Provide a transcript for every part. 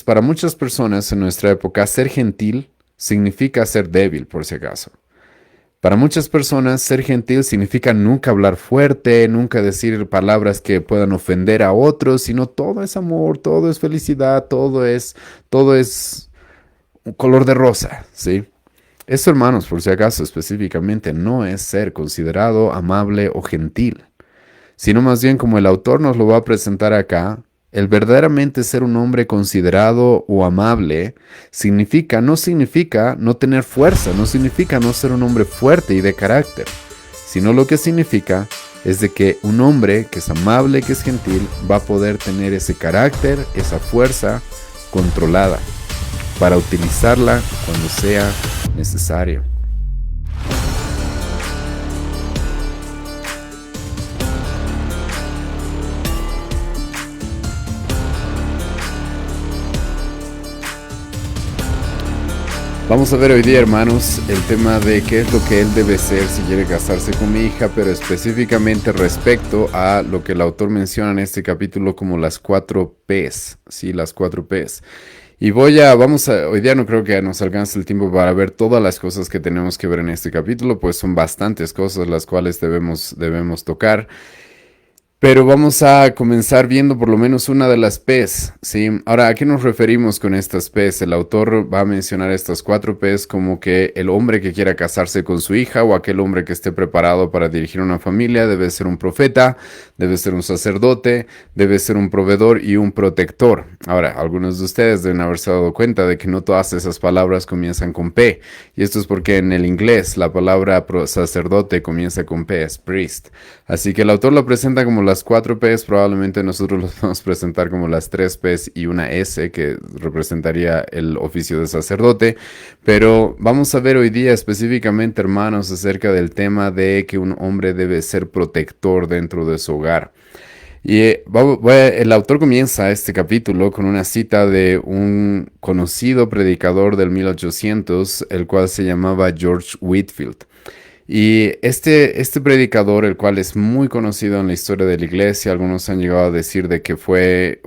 Para muchas personas en nuestra época, ser gentil significa ser débil, por si acaso. Para muchas personas, ser gentil significa nunca hablar fuerte, nunca decir palabras que puedan ofender a otros, sino todo es amor, todo es felicidad, todo es un color de rosa, ¿sí? Eso, hermanos, por si acaso, específicamente, no es ser considerado amable o gentil, sino más bien como el autor nos lo va a presentar acá, el verdaderamente ser un hombre considerado o amable no significa no tener fuerza, no significa no ser un hombre fuerte y de carácter, sino lo que significa es de que un hombre que es amable, que es gentil, va a poder tener ese carácter, esa fuerza controlada para utilizarla cuando sea necesario. Vamos a ver hoy día, hermanos, el tema de qué es lo que él debe ser si quiere casarse con mi hija, pero específicamente respecto a lo que el autor menciona en este capítulo como las 4 Ps, sí, las 4 Ps. Y hoy día no creo que nos alcance el tiempo para ver todas las cosas que tenemos que ver en este capítulo, pues son bastantes cosas las cuales debemos tocar. Pero vamos a comenzar viendo por lo menos una de las P's, ¿sí? Ahora, ¿a qué nos referimos con estas P's? El autor va a mencionar estas 4 P's como que el hombre que quiera casarse con su hija o aquel hombre que esté preparado para dirigir una familia debe ser un profeta, debe ser un sacerdote, debe ser un proveedor y un protector. Ahora, algunos de ustedes deben haberse dado cuenta de que no todas esas palabras comienzan con P. Y esto es porque en el inglés la palabra sacerdote comienza con P, es priest. Así que el autor lo presenta como las 4 P's, probablemente nosotros los vamos a presentar como las 3 P's y una S, que representaría el oficio de sacerdote. Pero vamos a ver hoy día específicamente, hermanos, acerca del tema de que un hombre debe ser protector dentro de su hogar. Y el autor comienza este capítulo con una cita de un conocido predicador del 1800, el cual se llamaba George Whitefield. Y este predicador, el cual es muy conocido en la historia de la iglesia, algunos han llegado a decir de que fue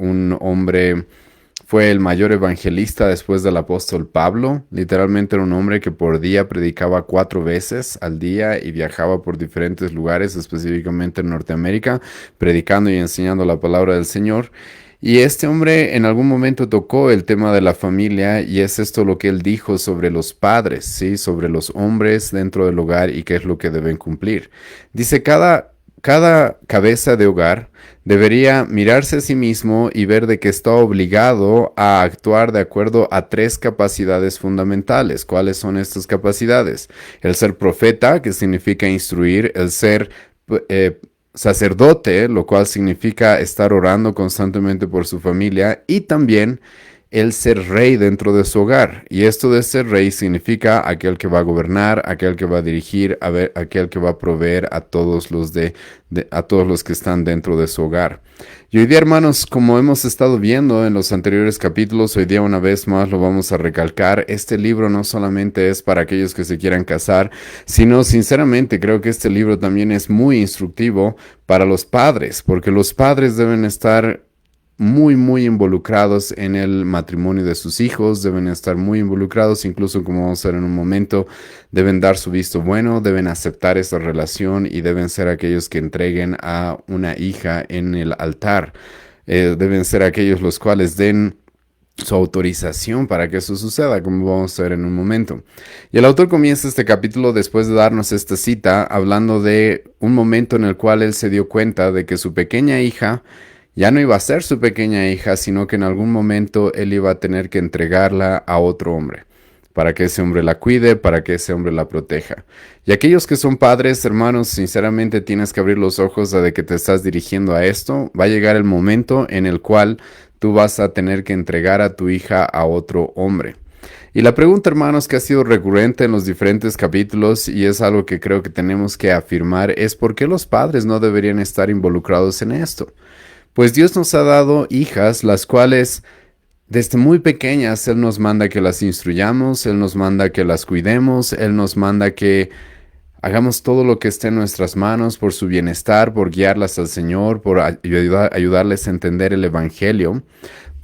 el mayor evangelista después del apóstol Pablo. Literalmente era un hombre que por día predicaba 4 veces al día y viajaba por diferentes lugares, específicamente en Norteamérica, predicando y enseñando la palabra del Señor. Y este hombre en algún momento tocó el tema de la familia y es esto lo que él dijo sobre los padres, ¿sí? Sobre los hombres dentro del hogar y qué es lo que deben cumplir. Dice, cada cabeza de hogar debería mirarse a sí mismo y ver de que está obligado a actuar de acuerdo a 3 capacidades fundamentales. ¿Cuáles son estas capacidades? El ser profeta, que significa instruir, el ser sacerdote, lo cual significa estar orando constantemente por su familia, y también el ser rey dentro de su hogar. Y esto de ser rey significa aquel que va a gobernar, aquel que va a dirigir, aquel que va a proveer a todos los a todos los que están dentro de su hogar. Y hoy día, hermanos, como hemos estado viendo en los anteriores capítulos, hoy día una vez más lo vamos a recalcar. Este libro no solamente es para aquellos que se quieran casar, sino sinceramente creo que este libro también es muy instructivo para los padres, porque los padres deben estar muy involucrados en el matrimonio de sus hijos, deben estar muy involucrados, incluso como vamos a ver en un momento, deben dar su visto bueno, deben aceptar esta relación y deben ser aquellos que entreguen a una hija en el altar. Deben ser aquellos los cuales den su autorización para que eso suceda, como vamos a ver en un momento. Y el autor comienza este capítulo después de darnos esta cita, hablando de un momento en el cual él se dio cuenta de que su pequeña hija ya no iba a ser su pequeña hija, sino que en algún momento él iba a tener que entregarla a otro hombre, para que ese hombre la cuide, para que ese hombre la proteja. Y aquellos que son padres, hermanos, sinceramente tienes que abrir los ojos de que te estás dirigiendo a esto. Va a llegar el momento en el cual tú vas a tener que entregar a tu hija a otro hombre. Y la pregunta, hermanos, que ha sido recurrente en los diferentes capítulos y es algo que creo que tenemos que afirmar es ¿por qué los padres no deberían estar involucrados en esto? Pues Dios nos ha dado hijas, las cuales desde muy pequeñas Él nos manda que las instruyamos, Él nos manda que las cuidemos, Él nos manda que hagamos todo lo que esté en nuestras manos por su bienestar, por guiarlas al Señor, por ayudarles a entender el Evangelio.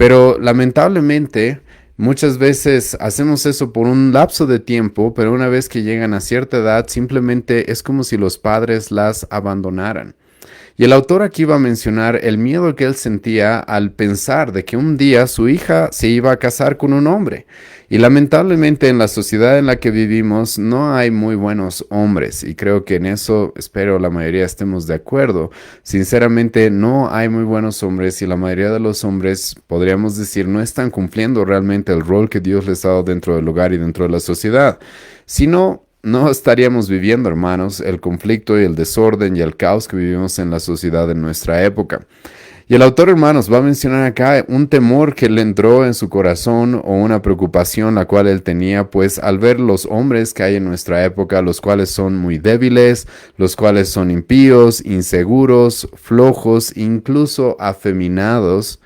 Pero lamentablemente, muchas veces hacemos eso por un lapso de tiempo, pero una vez que llegan a cierta edad, simplemente es como si los padres las abandonaran. Y el autor aquí va a mencionar el miedo que él sentía al pensar de que un día su hija se iba a casar con un hombre. Y lamentablemente en la sociedad en la que vivimos no hay muy buenos hombres y creo que en eso espero la mayoría estemos de acuerdo. Sinceramente no hay muy buenos hombres y la mayoría de los hombres, podríamos decir, no están cumpliendo realmente el rol que Dios les ha dado dentro del hogar y dentro de la sociedad. Sino no estaríamos viviendo, hermanos, el conflicto y el desorden y el caos que vivimos en la sociedad en nuestra época. Y el autor, hermanos, va a mencionar acá un temor que le entró en su corazón o una preocupación la cual él tenía, pues al ver los hombres que hay en nuestra época, los cuales son muy débiles, los cuales son impíos, inseguros, flojos, incluso afeminados,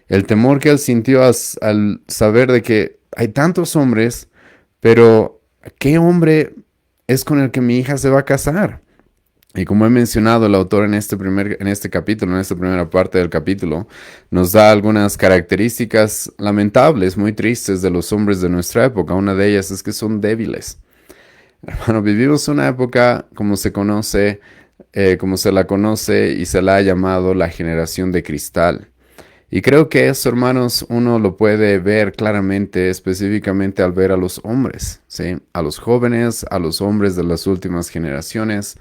el temor que él sintió al saber de que hay tantos hombres, pero ¿qué hombre es con el que mi hija se va a casar? Y como he mencionado, el autor en este capítulo, en esta primera parte del capítulo, nos da algunas características lamentables, muy tristes de los hombres de nuestra época. Una de ellas es que son débiles. Hermano, vivimos una época como se conoce, como se la conoce y se la ha llamado la generación de cristal. Y creo que eso, hermanos, uno lo puede ver claramente, específicamente al ver a los hombres, ¿sí? A los jóvenes, a los hombres de las últimas generaciones.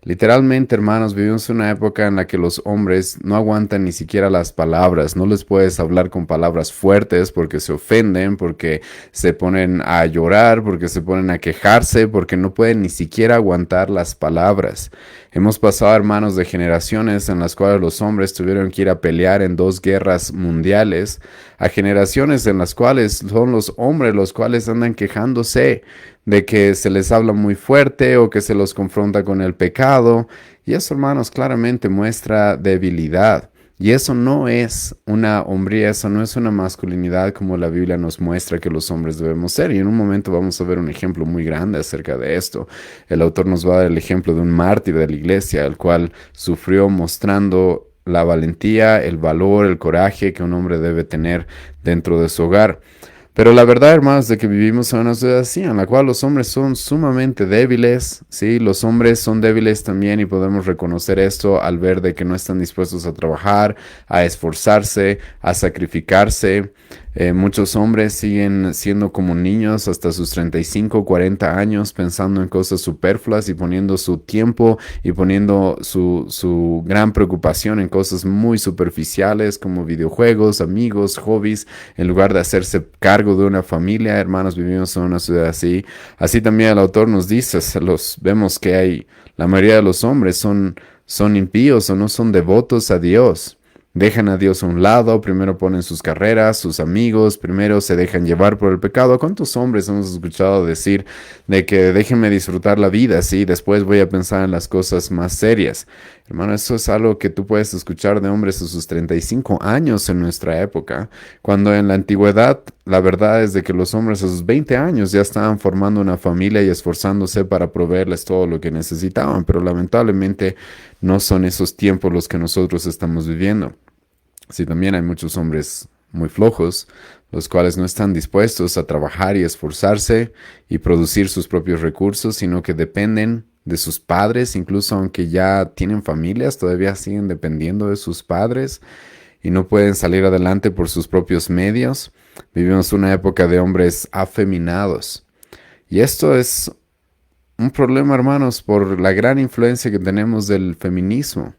Literalmente, hermanos, vivimos una época en la que los hombres no aguantan ni siquiera las palabras, no les puedes hablar con palabras fuertes porque se ofenden, porque se ponen a llorar, porque se ponen a quejarse, porque no pueden ni siquiera aguantar las palabras. Hemos pasado, hermanos, de generaciones en las cuales los hombres tuvieron que ir a pelear en 2 guerras mundiales, a generaciones en las cuales son los hombres los cuales andan quejándose de que se les habla muy fuerte o que se los confronta con el pecado. Y eso, hermanos, claramente muestra debilidad. Y eso no es una hombría, eso no es una masculinidad como la Biblia nos muestra que los hombres debemos ser. Y en un momento vamos a ver un ejemplo muy grande acerca de esto. El autor nos va a dar el ejemplo de un mártir de la iglesia, el cual sufrió mostrando la valentía, el valor, el coraje que un hombre debe tener dentro de su hogar. Pero la verdad, hermanos, de que vivimos en una sociedad así, en la cual los hombres son sumamente débiles, ¿sí? Los hombres son débiles también y podemos reconocer esto al ver de que no están dispuestos a trabajar, a esforzarse, a sacrificarse. Muchos hombres siguen siendo como niños hasta sus 35, 40 años, pensando en cosas superfluas y poniendo su tiempo y poniendo su gran preocupación en cosas muy superficiales como videojuegos, amigos, hobbies, en lugar de hacerse cargo de una familia. Hermanos, vivimos en una ciudad así. Así también el autor nos dice, vemos que la mayoría de los hombres son impíos o no son devotos a Dios. Dejan a Dios a un lado, primero ponen sus carreras, sus amigos, primero se dejan llevar por el pecado. ¿Cuántos hombres hemos escuchado decir de que déjenme disfrutar la vida, sí, después voy a pensar en las cosas más serias? Hermano, eso es algo que tú puedes escuchar de hombres a sus 35 años en nuestra época, cuando en la antigüedad la verdad es de que los hombres a sus 20 años ya estaban formando una familia y esforzándose para proveerles todo lo que necesitaban, pero lamentablemente no son esos tiempos los que nosotros estamos viviendo. Sí, también hay muchos hombres muy flojos, los cuales no están dispuestos a trabajar y esforzarse y producir sus propios recursos, sino que dependen de sus padres, incluso aunque ya tienen familias, todavía siguen dependiendo de sus padres y no pueden salir adelante por sus propios medios. Vivimos una época de hombres afeminados. Y esto es un problema, hermanos, por la gran influencia que tenemos del feminismo,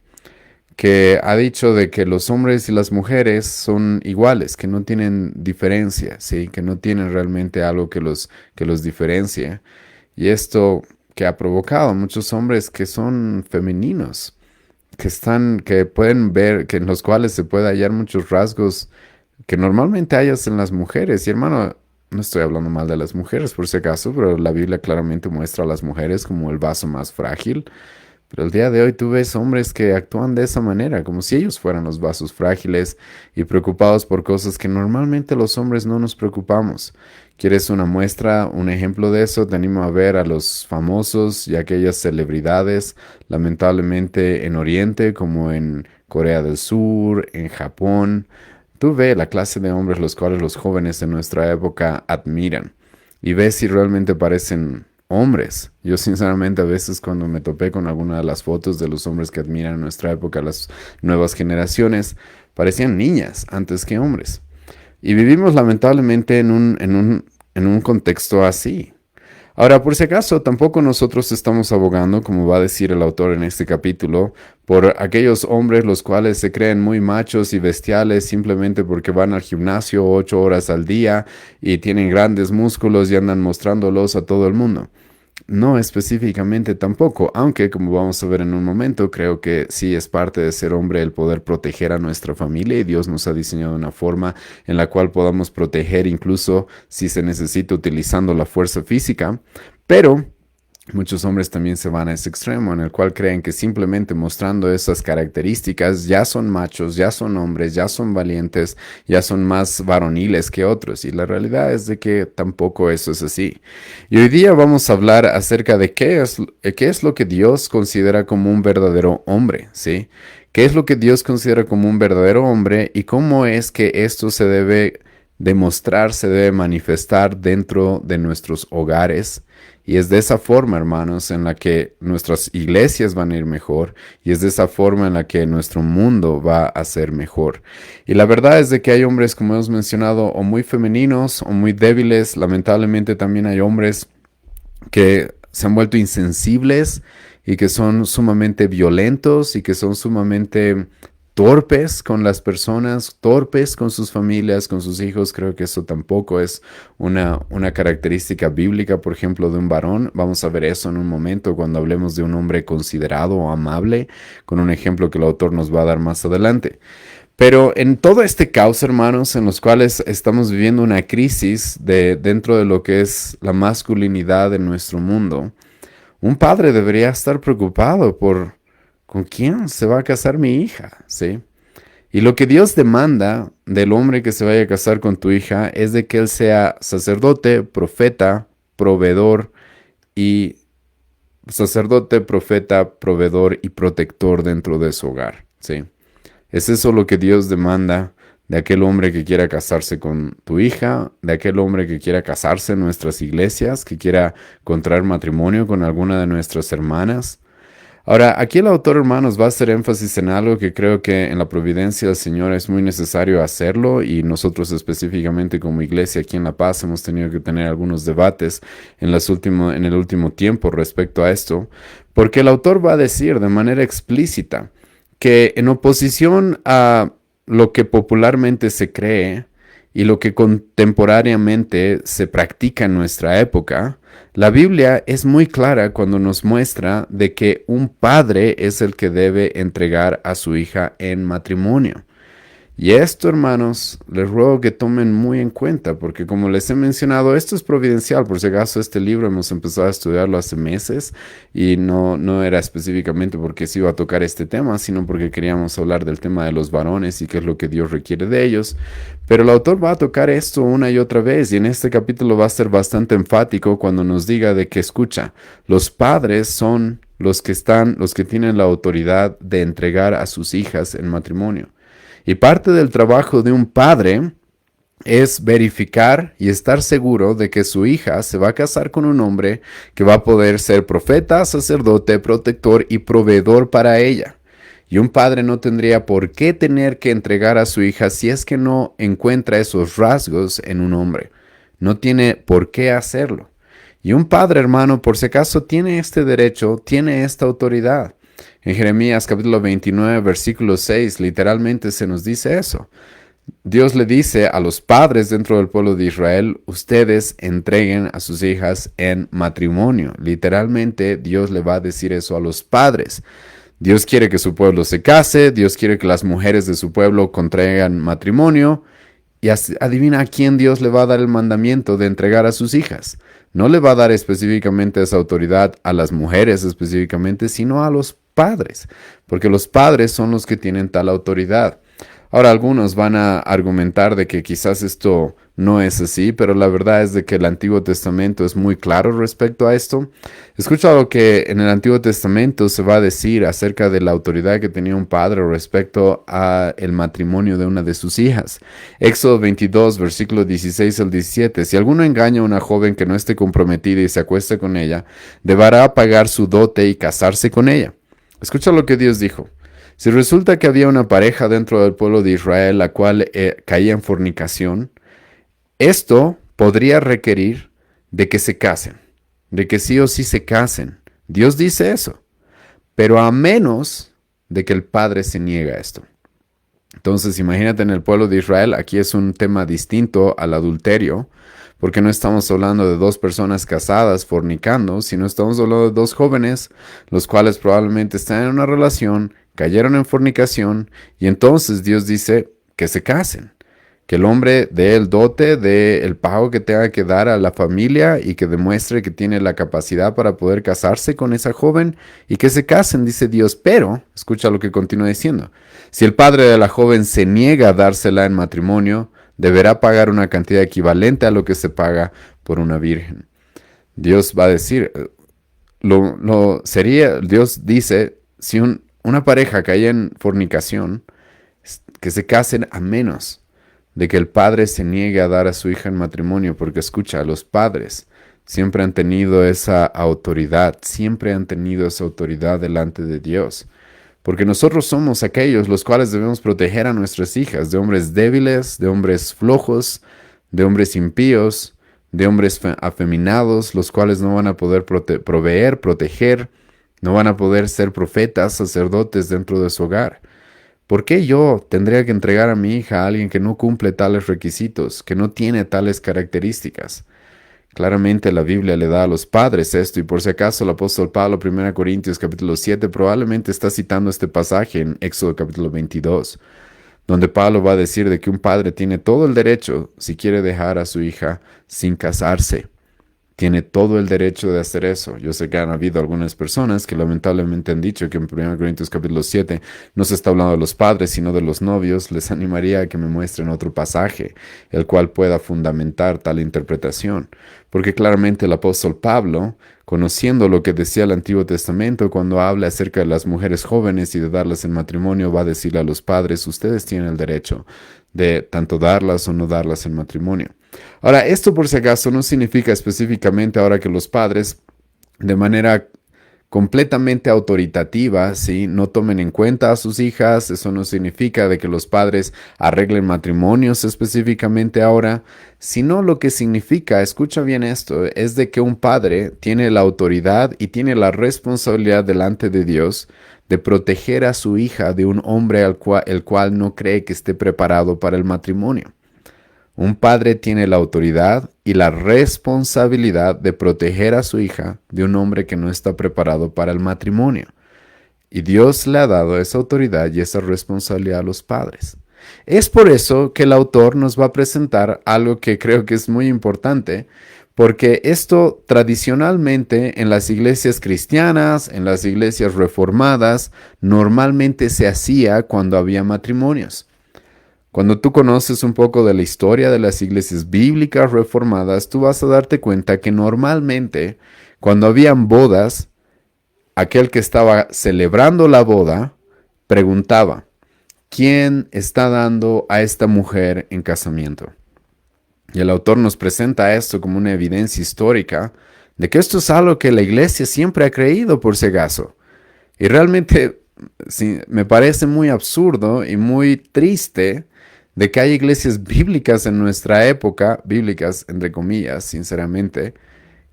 que ha dicho de que los hombres y las mujeres son iguales, que no tienen diferencia, ¿sí? Que no tienen realmente algo que los diferencie. Y esto que ha provocado a muchos hombres que son femeninos, que pueden ver, que en los cuales se puede hallar muchos rasgos que normalmente hallas en las mujeres. Y hermano, no estoy hablando mal de las mujeres por si acaso, pero la Biblia claramente muestra a las mujeres como el vaso más frágil. Pero el día de hoy tú ves hombres que actúan de esa manera, como si ellos fueran los vasos frágiles y preocupados por cosas que normalmente los hombres no nos preocupamos. ¿Quieres una muestra, un ejemplo de eso? Te animo a ver a los famosos y aquellas celebridades, lamentablemente en Oriente, como en Corea del Sur, en Japón, tú ves la clase de hombres los cuales los jóvenes de nuestra época admiran y ves si realmente parecen hombres. Yo sinceramente a veces cuando me topé con alguna de las fotos de los hombres que admiran en nuestra época, las nuevas generaciones, parecían niñas antes que hombres. Y vivimos lamentablemente en un contexto así. Ahora, por si acaso, tampoco nosotros estamos abogando, como va a decir el autor en este capítulo, por aquellos hombres los cuales se creen muy machos y bestiales simplemente porque van al gimnasio 8 horas al día y tienen grandes músculos y andan mostrándolos a todo el mundo. No específicamente tampoco, aunque como vamos a ver en un momento, creo que sí es parte de ser hombre el poder proteger a nuestra familia y Dios nos ha diseñado una forma en la cual podamos proteger incluso si se necesita utilizando la fuerza física, pero muchos hombres también se van a ese extremo en el cual creen que simplemente mostrando esas características ya son machos, ya son hombres, ya son valientes, ya son más varoniles que otros. Y la realidad es de que tampoco eso es así. Y hoy día vamos a hablar acerca de qué es lo que Dios considera como un verdadero hombre, ¿sí? ¿Qué es lo que Dios considera como un verdadero hombre y cómo es que esto se debe demostrar, se debe manifestar dentro de nuestros hogares? Y es de esa forma, hermanos, en la que nuestras iglesias van a ir mejor y es de esa forma en la que nuestro mundo va a ser mejor. Y la verdad es de que hay hombres, como hemos mencionado, o muy femeninos o muy débiles. Lamentablemente también hay hombres que se han vuelto insensibles y que son sumamente violentos y que son sumamente torpes con las personas, torpes con sus familias, con sus hijos. Creo que eso tampoco es una característica bíblica, por ejemplo, de un varón. Vamos a ver eso en un momento cuando hablemos de un hombre considerado o amable, con un ejemplo que el autor nos va a dar más adelante. Pero en todo este caos, hermanos, en los cuales estamos viviendo una crisis dentro de lo que es la masculinidad en nuestro mundo, un padre debería estar preocupado por con quién se va a casar mi hija, ¿sí? Y lo que Dios demanda del hombre que se vaya a casar con tu hija es de que él sea sacerdote, profeta, proveedor y proveedor y protector dentro de su hogar, ¿sí? Es eso lo que Dios demanda de aquel hombre que quiera casarse con tu hija, de aquel hombre que quiera casarse en nuestras iglesias, que quiera contraer matrimonio con alguna de nuestras hermanas. Ahora, aquí el autor, hermanos, va a hacer énfasis en algo que creo que en la providencia del Señor es muy necesario hacerlo y nosotros específicamente como iglesia aquí en La Paz hemos tenido que tener algunos debates en el último tiempo respecto a esto, porque el autor va a decir de manera explícita que en oposición a lo que popularmente se cree y lo que contemporáneamente se practica en nuestra época, la Biblia es muy clara cuando nos muestra de que un padre es el que debe entregar a su hija en matrimonio. Y esto, hermanos, les ruego que tomen muy en cuenta, porque como les he mencionado, esto es providencial. Por si acaso, este libro hemos empezado a estudiarlo hace meses y no era específicamente porque se iba a tocar este tema, sino porque queríamos hablar del tema de los varones y qué es lo que Dios requiere de ellos. Pero el autor va a tocar esto una y otra vez y en este capítulo va a ser bastante enfático cuando nos diga de que, escucha, los padres son los que tienen la autoridad de entregar a sus hijas en matrimonio. Y parte del trabajo de un padre es verificar y estar seguro de que su hija se va a casar con un hombre que va a poder ser profeta, sacerdote, protector y proveedor para ella. Y un padre no tendría por qué tener que entregar a su hija si es que no encuentra esos rasgos en un hombre. No tiene por qué hacerlo. Y un padre, hermano, por si acaso, tiene este derecho, tiene esta autoridad. En Jeremías capítulo 29, versículo 6, literalmente se nos dice eso. Dios le dice a los padres dentro del pueblo de Israel, ustedes entreguen a sus hijas en matrimonio. Literalmente Dios le va a decir eso a los padres. Dios quiere que su pueblo se case, Dios quiere que las mujeres de su pueblo contraigan matrimonio. Y adivina a quién Dios le va a dar el mandamiento de entregar a sus hijas. No le va a dar específicamente esa autoridad a las mujeres específicamente, sino a los padres, porque los padres son los que tienen tal autoridad. Ahora, algunos van a argumentar de que quizás esto no es así, pero la verdad es de que el Antiguo Testamento es muy claro respecto a esto. Escucha lo que en el Antiguo Testamento se va a decir acerca de la autoridad que tenía un padre respecto a el matrimonio de una de sus hijas. Éxodo 22, versículo 16 al 17. Si alguno engaña a una joven que no esté comprometida y se acuesta con ella, deberá pagar su dote y casarse con ella. Escucha lo que Dios dijo. Si resulta que había una pareja dentro del pueblo de Israel la cual caía en fornicación, esto podría requerir de que se casen, de que sí o sí se casen. Dios dice eso, pero a menos de que el padre se niegue a esto. Entonces, imagínate en el pueblo de Israel, aquí es un tema distinto al adulterio, porque no estamos hablando de dos personas casadas fornicando, sino estamos hablando de dos jóvenes, los cuales probablemente están en una relación, cayeron en fornicación, y entonces Dios dice que se casen, que el hombre dé el dote, dé el pago que tenga que dar a la familia y que demuestre que tiene la capacidad para poder casarse con esa joven y que se casen, dice Dios. Pero, escucha lo que continúa diciendo, si el padre de la joven se niega a dársela en matrimonio, deberá pagar una cantidad equivalente a lo que se paga por una virgen. Dios va a decir, Dios dice, si una pareja cae en fornicación, que se casen a menos de que el padre se niegue a dar a su hija en matrimonio, porque escucha, los padres siempre han tenido esa autoridad, delante de Dios. Porque nosotros somos aquellos los cuales debemos proteger a nuestras hijas de hombres débiles, de hombres flojos, de hombres impíos, de hombres afeminados, los cuales no van a poder proveer, proteger, no van a poder ser profetas, sacerdotes dentro de su hogar. ¿Por qué yo tendría que entregar a mi hija a alguien que no cumple tales requisitos, que no tiene tales características? Claramente la Biblia le da a los padres esto, y por si acaso el apóstol Pablo, 1 Corintios capítulo 7, probablemente está citando este pasaje en Éxodo capítulo 22, donde Pablo va a decir de que un padre tiene todo el derecho, si quiere dejar a su hija sin casarse. Tiene todo el derecho de hacer eso. Yo sé que han habido algunas personas que lamentablemente han dicho que en 1 Corintios capítulo 7 no se está hablando de los padres, sino de los novios. Les animaría a que me muestren otro pasaje, el cual pueda fundamentar tal interpretación. Porque claramente el apóstol Pablo, conociendo lo que decía el Antiguo Testamento, cuando habla acerca de las mujeres jóvenes y de darlas en matrimonio, va a decirle a los padres, ustedes tienen el derecho de tanto darlas o no darlas en matrimonio. Ahora, esto por si acaso no significa específicamente ahora que los padres, de manera completamente autoritativa, ¿sí?, no tomen en cuenta a sus hijas. Eso no significa de que los padres arreglen matrimonios específicamente ahora, sino lo que significa, escucha bien esto, es de que un padre tiene la autoridad y tiene la responsabilidad delante de Dios de proteger a su hija de un hombre el cual no cree que esté preparado para el matrimonio. Un padre tiene la autoridad y la responsabilidad de proteger a su hija de un hombre que no está preparado para el matrimonio. Y Dios le ha dado esa autoridad y esa responsabilidad a los padres. Es por eso que el autor nos va a presentar algo que creo que es muy importante, porque esto tradicionalmente en las iglesias cristianas, en las iglesias reformadas, normalmente se hacía cuando había matrimonios. Cuando tú conoces un poco de la historia de las iglesias bíblicas reformadas, tú vas a darte cuenta que normalmente cuando habían bodas, aquel que estaba celebrando la boda preguntaba, ¿quién está dando a esta mujer en casamiento? Y el autor nos presenta esto como una evidencia histórica de que esto es algo que la iglesia siempre ha creído por si acaso. Y realmente sí, me parece muy absurdo y muy triste de que hay iglesias bíblicas en nuestra época, bíblicas entre comillas, sinceramente,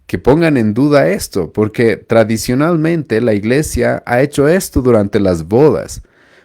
que pongan en duda esto, porque tradicionalmente la iglesia ha hecho esto durante las bodas,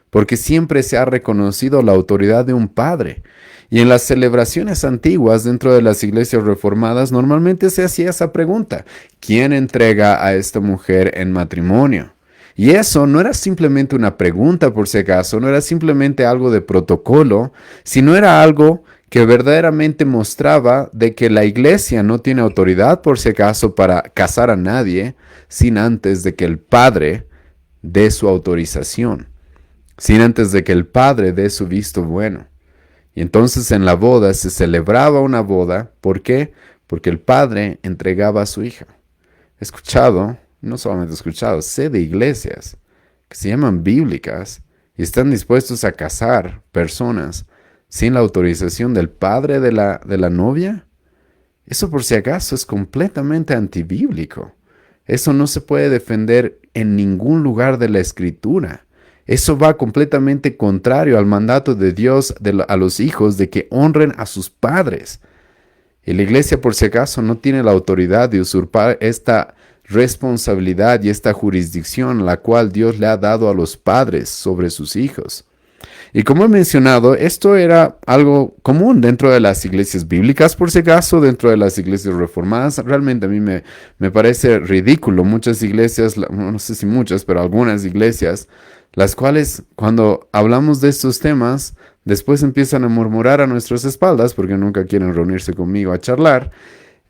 porque siempre se ha reconocido la autoridad de un padre. Y en las celebraciones antiguas dentro de las iglesias reformadas normalmente se hacía esa pregunta, ¿quién entrega a esta mujer en matrimonio? Y eso no era simplemente una pregunta por si acaso, no era simplemente algo de protocolo, sino era algo que verdaderamente mostraba de que la iglesia no tiene autoridad por si acaso para casar a nadie sin antes de que el padre dé su autorización. sin antes de que el padre dé su visto bueno. Y entonces en la boda se celebraba una boda. ¿Por qué? Porque el padre entregaba a su hija. He escuchado, no solamente he escuchado, sé de iglesias que se llaman bíblicas y están dispuestos a casar personas sin la autorización del padre de la novia. Eso por si acaso es completamente antibíblico. Eso no se puede defender en ningún lugar de la escritura. Eso va completamente contrario al mandato de Dios a los hijos de que honren a sus padres. Y la iglesia, por si acaso, no tiene la autoridad de usurpar esta responsabilidad y esta jurisdicción la cual Dios le ha dado a los padres sobre sus hijos. Y como he mencionado, esto era algo común dentro de las iglesias bíblicas, por si acaso, dentro de las iglesias reformadas. Realmente a mí me parece ridículo. Muchas iglesias, no sé si muchas, pero algunas iglesias, las cuales cuando hablamos de estos temas, después empiezan a murmurar a nuestras espaldas, porque nunca quieren reunirse conmigo a charlar.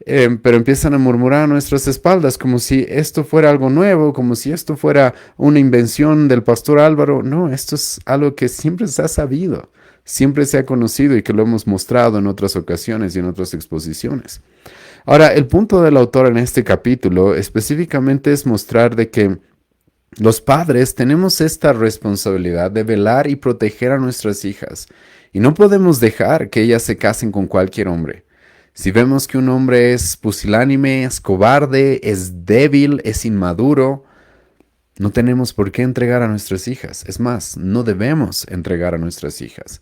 Pero empiezan a murmurar a nuestras espaldas como si esto fuera algo nuevo, como si esto fuera una invención del pastor Álvaro. No, esto es algo que siempre se ha sabido, siempre se ha conocido y que lo hemos mostrado en otras ocasiones y en otras exposiciones. Ahora, el punto del autor en este capítulo específicamente es mostrar de que los padres tenemos esta responsabilidad de velar y proteger a nuestras hijas y no podemos dejar que ellas se casen con cualquier hombre. Si vemos que un hombre es pusilánime, es cobarde, es débil, es inmaduro, no tenemos por qué entregar a nuestras hijas. Es más, no debemos entregar a nuestras hijas,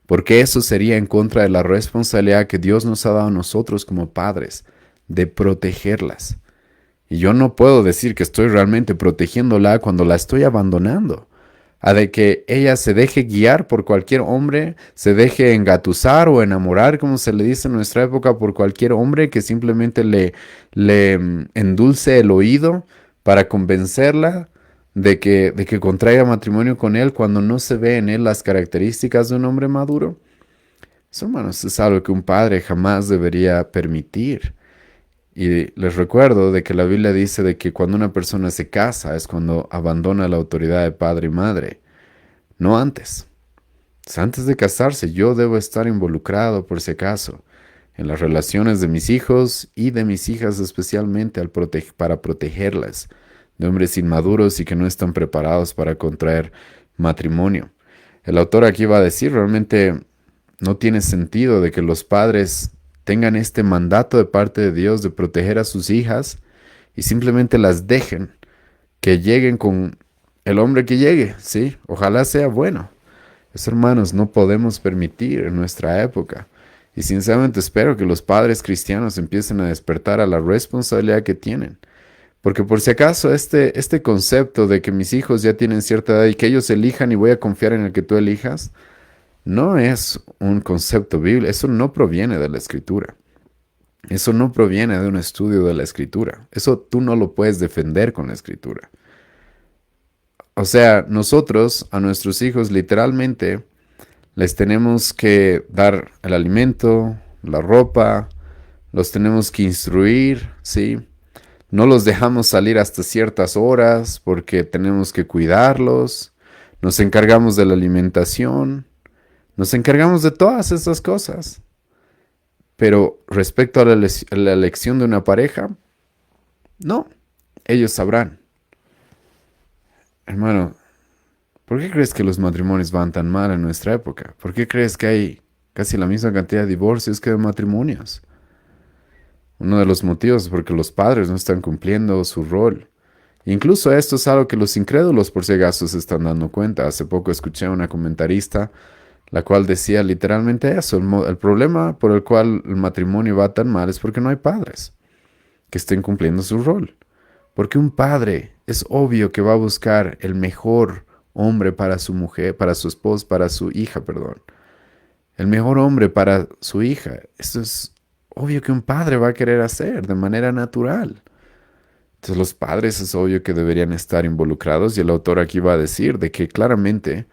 porque eso sería en contra de la responsabilidad que Dios nos ha dado a nosotros como padres, de protegerlas. Y yo no puedo decir que estoy realmente protegiéndola cuando la estoy abandonando. A de que ella se deje guiar por cualquier hombre, se deje engatusar o enamorar, como se le dice en nuestra época, por cualquier hombre que simplemente le endulce el oído para convencerla de que contraiga matrimonio con él cuando no se ve en él las características de un hombre maduro. Eso, hermanos, es algo que un padre jamás debería permitir. Y les recuerdo de que la Biblia dice de que cuando una persona se casa es cuando abandona la autoridad de padre y madre, no antes. Entonces, antes de casarse yo debo estar involucrado por si acaso en las relaciones de mis hijos y de mis hijas especialmente para protegerlas de hombres inmaduros y que no están preparados para contraer matrimonio. El autor aquí va a decir realmente no tiene sentido de que los padres tengan este mandato de parte de Dios de proteger a sus hijas y simplemente las dejen que lleguen con el hombre que llegue, ¿sí? Ojalá sea bueno. Eso, hermanos, no podemos permitir en nuestra época. Y sinceramente espero que los padres cristianos empiecen a despertar a la responsabilidad que tienen. Porque por si acaso este concepto de que mis hijos ya tienen cierta edad y que ellos elijan y voy a confiar en el que tú elijas, no es un concepto bíblico, eso no proviene de la escritura. Eso no proviene de un estudio de la escritura. Eso tú no lo puedes defender con la escritura. O sea, nosotros a nuestros hijos literalmente les tenemos que dar el alimento, la ropa, los tenemos que instruir, ¿sí? No los dejamos salir hasta ciertas horas porque tenemos que cuidarlos. Nos encargamos de la alimentación. Nos encargamos de todas esas cosas. Pero respecto a la elección de una pareja, no, ellos sabrán. Hermano, ¿por qué crees que los matrimonios van tan mal en nuestra época? ¿Por qué crees que hay casi la misma cantidad de divorcios que de matrimonios? Uno de los motivos es porque los padres no están cumpliendo su rol. Incluso esto es algo que los incrédulos por si acaso se están dando cuenta. Hace poco escuché a una comentarista la cual decía literalmente eso. El problema por el cual el matrimonio va tan mal es porque no hay padres que estén cumpliendo su rol. Porque un padre es obvio que va a buscar el mejor hombre para su mujer, para su esposa, para su hija, perdón. El mejor hombre para su hija. Eso es obvio que un padre va a querer hacer de manera natural. Entonces los padres es obvio que deberían estar involucrados y el autor aquí va a decir de que claramente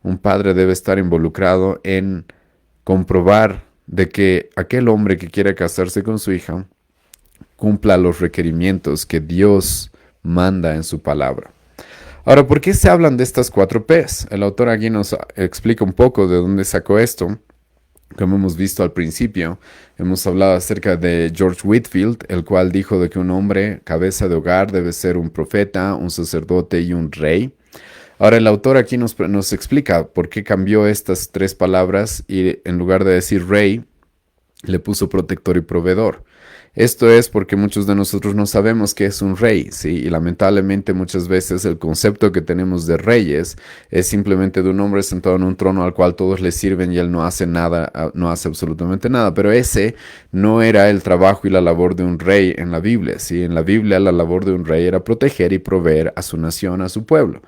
un padre debe estar involucrado en comprobar de que aquel hombre que quiere casarse con su hija cumpla los requerimientos que Dios manda en su palabra. Ahora, ¿por qué se hablan de estas cuatro P's? El autor aquí nos explica un poco de dónde sacó esto. Como hemos visto al principio, hemos hablado acerca de George Whitefield, el cual dijo de que un hombre, cabeza de hogar, debe ser un profeta, un sacerdote y un rey. Ahora el autor aquí nos explica por qué cambió estas tres palabras y en lugar de decir rey, le puso protector y proveedor. Esto es porque muchos de nosotros no sabemos qué es un rey, ¿sí? Y lamentablemente muchas veces el concepto que tenemos de reyes es simplemente de un hombre sentado en un trono al cual todos le sirven y él no hace nada, no hace absolutamente nada. Pero ese no era el trabajo y la labor de un rey en la Biblia, ¿sí? En la Biblia la labor de un rey era proteger y proveer a su nación, a su pueblo.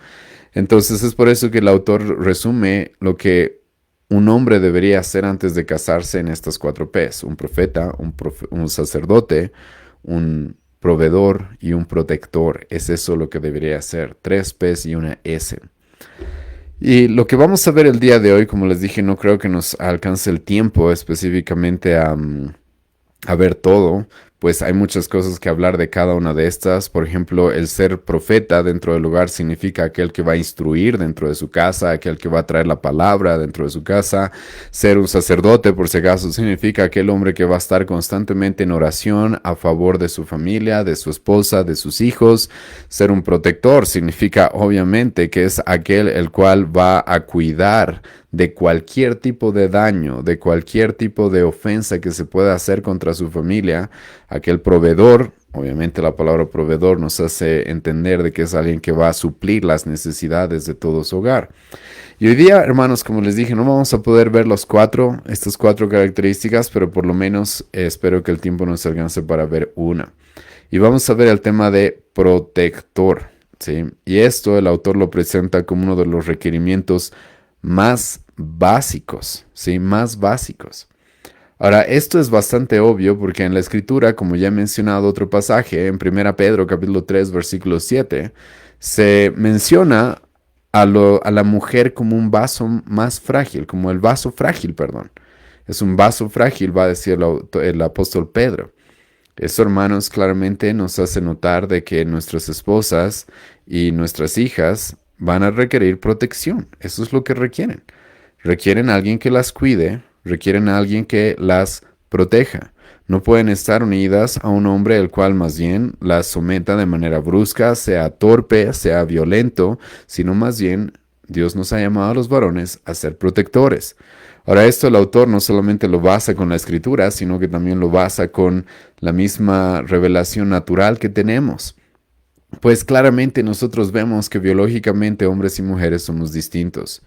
Entonces es por eso que el autor resume lo que un hombre debería hacer antes de casarse en estas cuatro P's: un profeta, un sacerdote, un proveedor y un protector. Es eso lo que debería hacer. Tres P's y una S. Y lo que vamos a ver el día de hoy, como les dije, no creo que nos alcance el tiempo específicamente a ver todo, pues hay muchas cosas que hablar de cada una de estas. Por ejemplo, el ser profeta dentro del hogar significa aquel que va a instruir dentro de su casa, aquel que va a traer la palabra dentro de su casa. Ser un sacerdote, por si acaso, significa aquel hombre que va a estar constantemente en oración a favor de su familia, de su esposa, de sus hijos. Ser un protector significa, obviamente, que es aquel el cual va a cuidar de cualquier tipo de daño, de cualquier tipo de ofensa que se pueda hacer contra su familia. Aquel proveedor, obviamente la palabra proveedor nos hace entender de que es alguien que va a suplir las necesidades de todo su hogar. Y hoy día, hermanos, como les dije, no vamos a poder ver estas cuatro características, pero por lo menos espero que el tiempo nos alcance para ver una. Y vamos a ver el tema de protector, ¿sí? Y esto el autor lo presenta como uno de los requerimientos más básicos, ¿sí? Más básicos. Ahora, esto es bastante obvio porque en la escritura, como ya he mencionado otro pasaje, en 1 Pedro capítulo 3, versículo 7, se menciona a la mujer como un vaso más frágil, como el vaso frágil, perdón. Es un vaso frágil, va a decir el apóstol Pedro. Eso, hermanos, claramente nos hace notar de que nuestras esposas y nuestras hijas van a requerir protección. Eso es lo que requieren. Requieren a alguien que las cuide, requieren a alguien que las proteja. No pueden estar unidas a un hombre el cual más bien las someta de manera brusca, sea torpe, sea violento, sino más bien Dios nos ha llamado a los varones a ser protectores. Ahora, esto el autor no solamente lo basa con la escritura, sino que también lo basa con la misma revelación natural que tenemos. Pues claramente nosotros vemos que biológicamente hombres y mujeres somos distintos.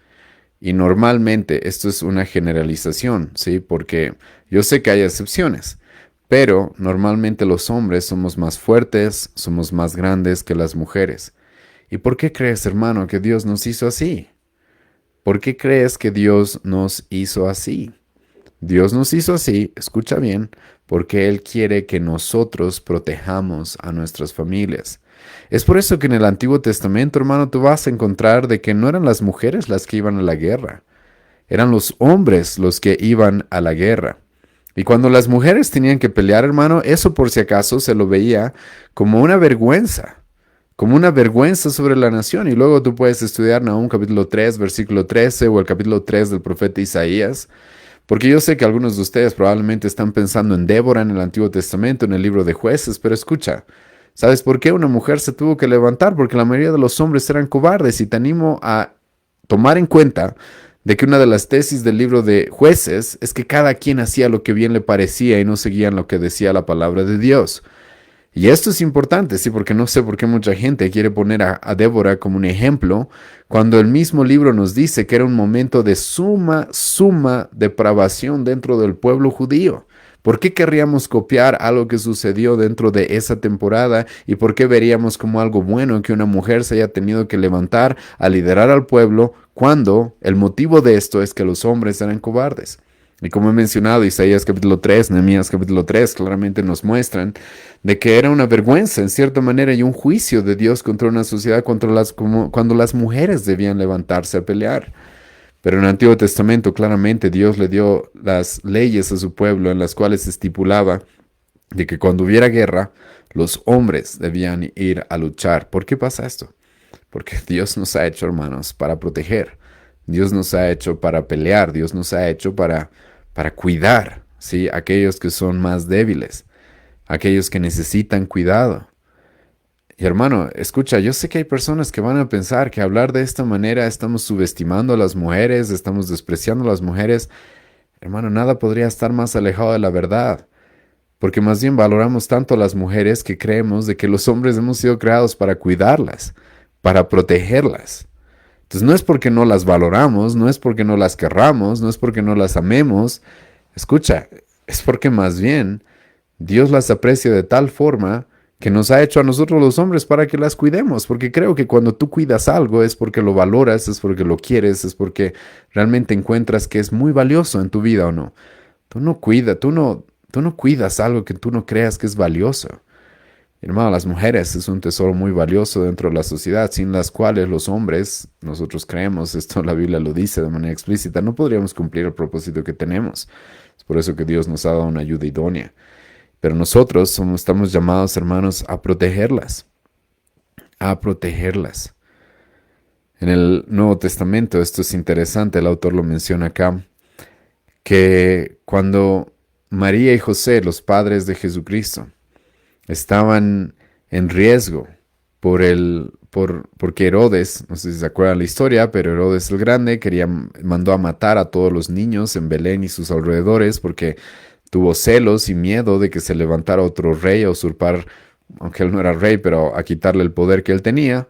Y normalmente esto es una generalización, ¿sí? Porque yo sé que hay excepciones, pero normalmente los hombres somos más fuertes, somos más grandes que las mujeres. ¿Y por qué crees, hermano, que Dios nos hizo así? ¿Por qué crees que Dios nos hizo así? Dios nos hizo así, escucha bien, porque Él quiere que nosotros protejamos a nuestras familias. Es por eso que en el Antiguo Testamento, hermano, tú vas a encontrar de que no eran las mujeres las que iban a la guerra, eran los hombres los que iban a la guerra. Y cuando las mujeres tenían que pelear, hermano, eso por si acaso se lo veía como una vergüenza sobre la nación. Y luego tú puedes estudiar Nahum capítulo 3, versículo 13 o el capítulo 3 del profeta Isaías. Porque yo sé que algunos de ustedes probablemente están pensando en Débora en el Antiguo Testamento, en el libro de Jueces, pero escucha, ¿sabes por qué una mujer se tuvo que levantar? Porque la mayoría de los hombres eran cobardes y te animo a tomar en cuenta de que una de las tesis del libro de Jueces es que cada quien hacía lo que bien le parecía y no seguían lo que decía la palabra de Dios. Y esto es importante, sí, porque no sé por qué mucha gente quiere poner a Débora como un ejemplo, cuando el mismo libro nos dice que era un momento de suma depravación dentro del pueblo judío. ¿Por qué querríamos copiar algo que sucedió dentro de esa temporada y por qué veríamos como algo bueno que una mujer se haya tenido que levantar a liderar al pueblo cuando el motivo de esto es que los hombres eran cobardes? Y como he mencionado, Isaías capítulo 3, Nehemías capítulo 3 claramente nos muestran de que era una vergüenza en cierta manera y un juicio de Dios contra una sociedad cuando las mujeres debían levantarse a pelear. Pero en el Antiguo Testamento claramente Dios le dio las leyes a su pueblo en las cuales estipulaba de que cuando hubiera guerra, los hombres debían ir a luchar. ¿Por qué pasa esto? porque Dios nos ha hecho, hermanos, para proteger. Dios nos ha hecho para pelear. Dios nos ha hecho para cuidar, ¿sí? Aquellos que son más débiles, aquellos que necesitan cuidado. Y hermano, escucha, yo sé que hay personas que van a pensar que hablar de esta manera estamos subestimando a las mujeres, estamos despreciando a las mujeres. Hermano, nada podría estar más alejado de la verdad, porque más bien valoramos tanto a las mujeres que creemos de que los hombres hemos sido creados para cuidarlas, para protegerlas. Entonces no es porque no las valoramos, no es porque no las querramos, no es porque no las amemos. Escucha, es porque más bien Dios las aprecia de tal forma que nos ha hecho a nosotros los hombres para que las cuidemos, porque creo que cuando tú cuidas algo es porque lo valoras, es porque lo quieres, es porque realmente encuentras que es muy valioso en tu vida o no. Tú no cuidas algo que tú no creas que es valioso. Hermano, las mujeres es un tesoro muy valioso dentro de la sociedad, sin las cuales los hombres, nosotros creemos, esto la Biblia lo dice de manera explícita, no podríamos cumplir el propósito que tenemos. Es por eso que Dios nos ha dado una ayuda idónea. Pero nosotros estamos llamados, hermanos, a protegerlas, a protegerlas. En el Nuevo Testamento, esto es interesante, el autor lo menciona acá, que cuando María y José, los padres de Jesucristo, estaban en riesgo porque Herodes, no sé si se acuerdan la historia, pero Herodes el Grande mandó a matar a todos los niños en Belén y sus alrededores porque tuvo celos y miedo de que se levantara otro rey a usurpar, aunque él no era rey, pero a quitarle el poder que él tenía.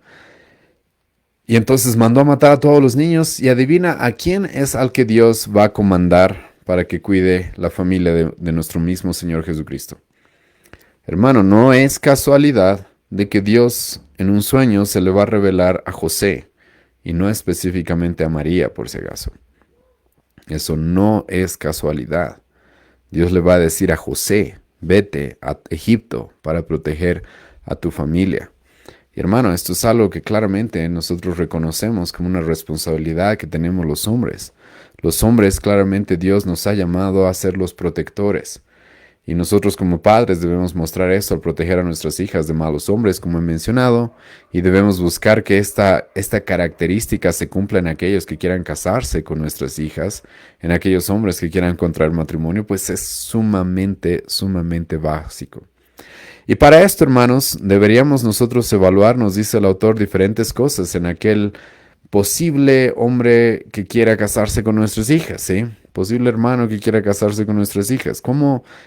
Y entonces mandó a matar a todos los niños y adivina a quién es al que Dios va a comandar para que cuide la familia de nuestro mismo Señor Jesucristo. Hermano, no es casualidad de que Dios en un sueño se le va a revelar a José y no específicamente a María, por si acaso. Eso no es casualidad. Dios le va a decir a José, vete a Egipto para proteger a tu familia. Y hermano, esto es algo que claramente nosotros reconocemos como una responsabilidad que tenemos los hombres. Los hombres, claramente Dios nos ha llamado a ser los protectores. Y nosotros como padres debemos mostrar esto al proteger a nuestras hijas de malos hombres, como he mencionado, y debemos buscar que esta característica se cumpla en aquellos que quieran casarse con nuestras hijas, en aquellos hombres que quieran contraer matrimonio, pues es sumamente, sumamente básico. Y para esto, hermanos, deberíamos nosotros evaluar, nos dice el autor, diferentes cosas en aquel posible hombre que quiera casarse con nuestras hijas, ¿sí? Posible hermano que quiera casarse con nuestras hijas.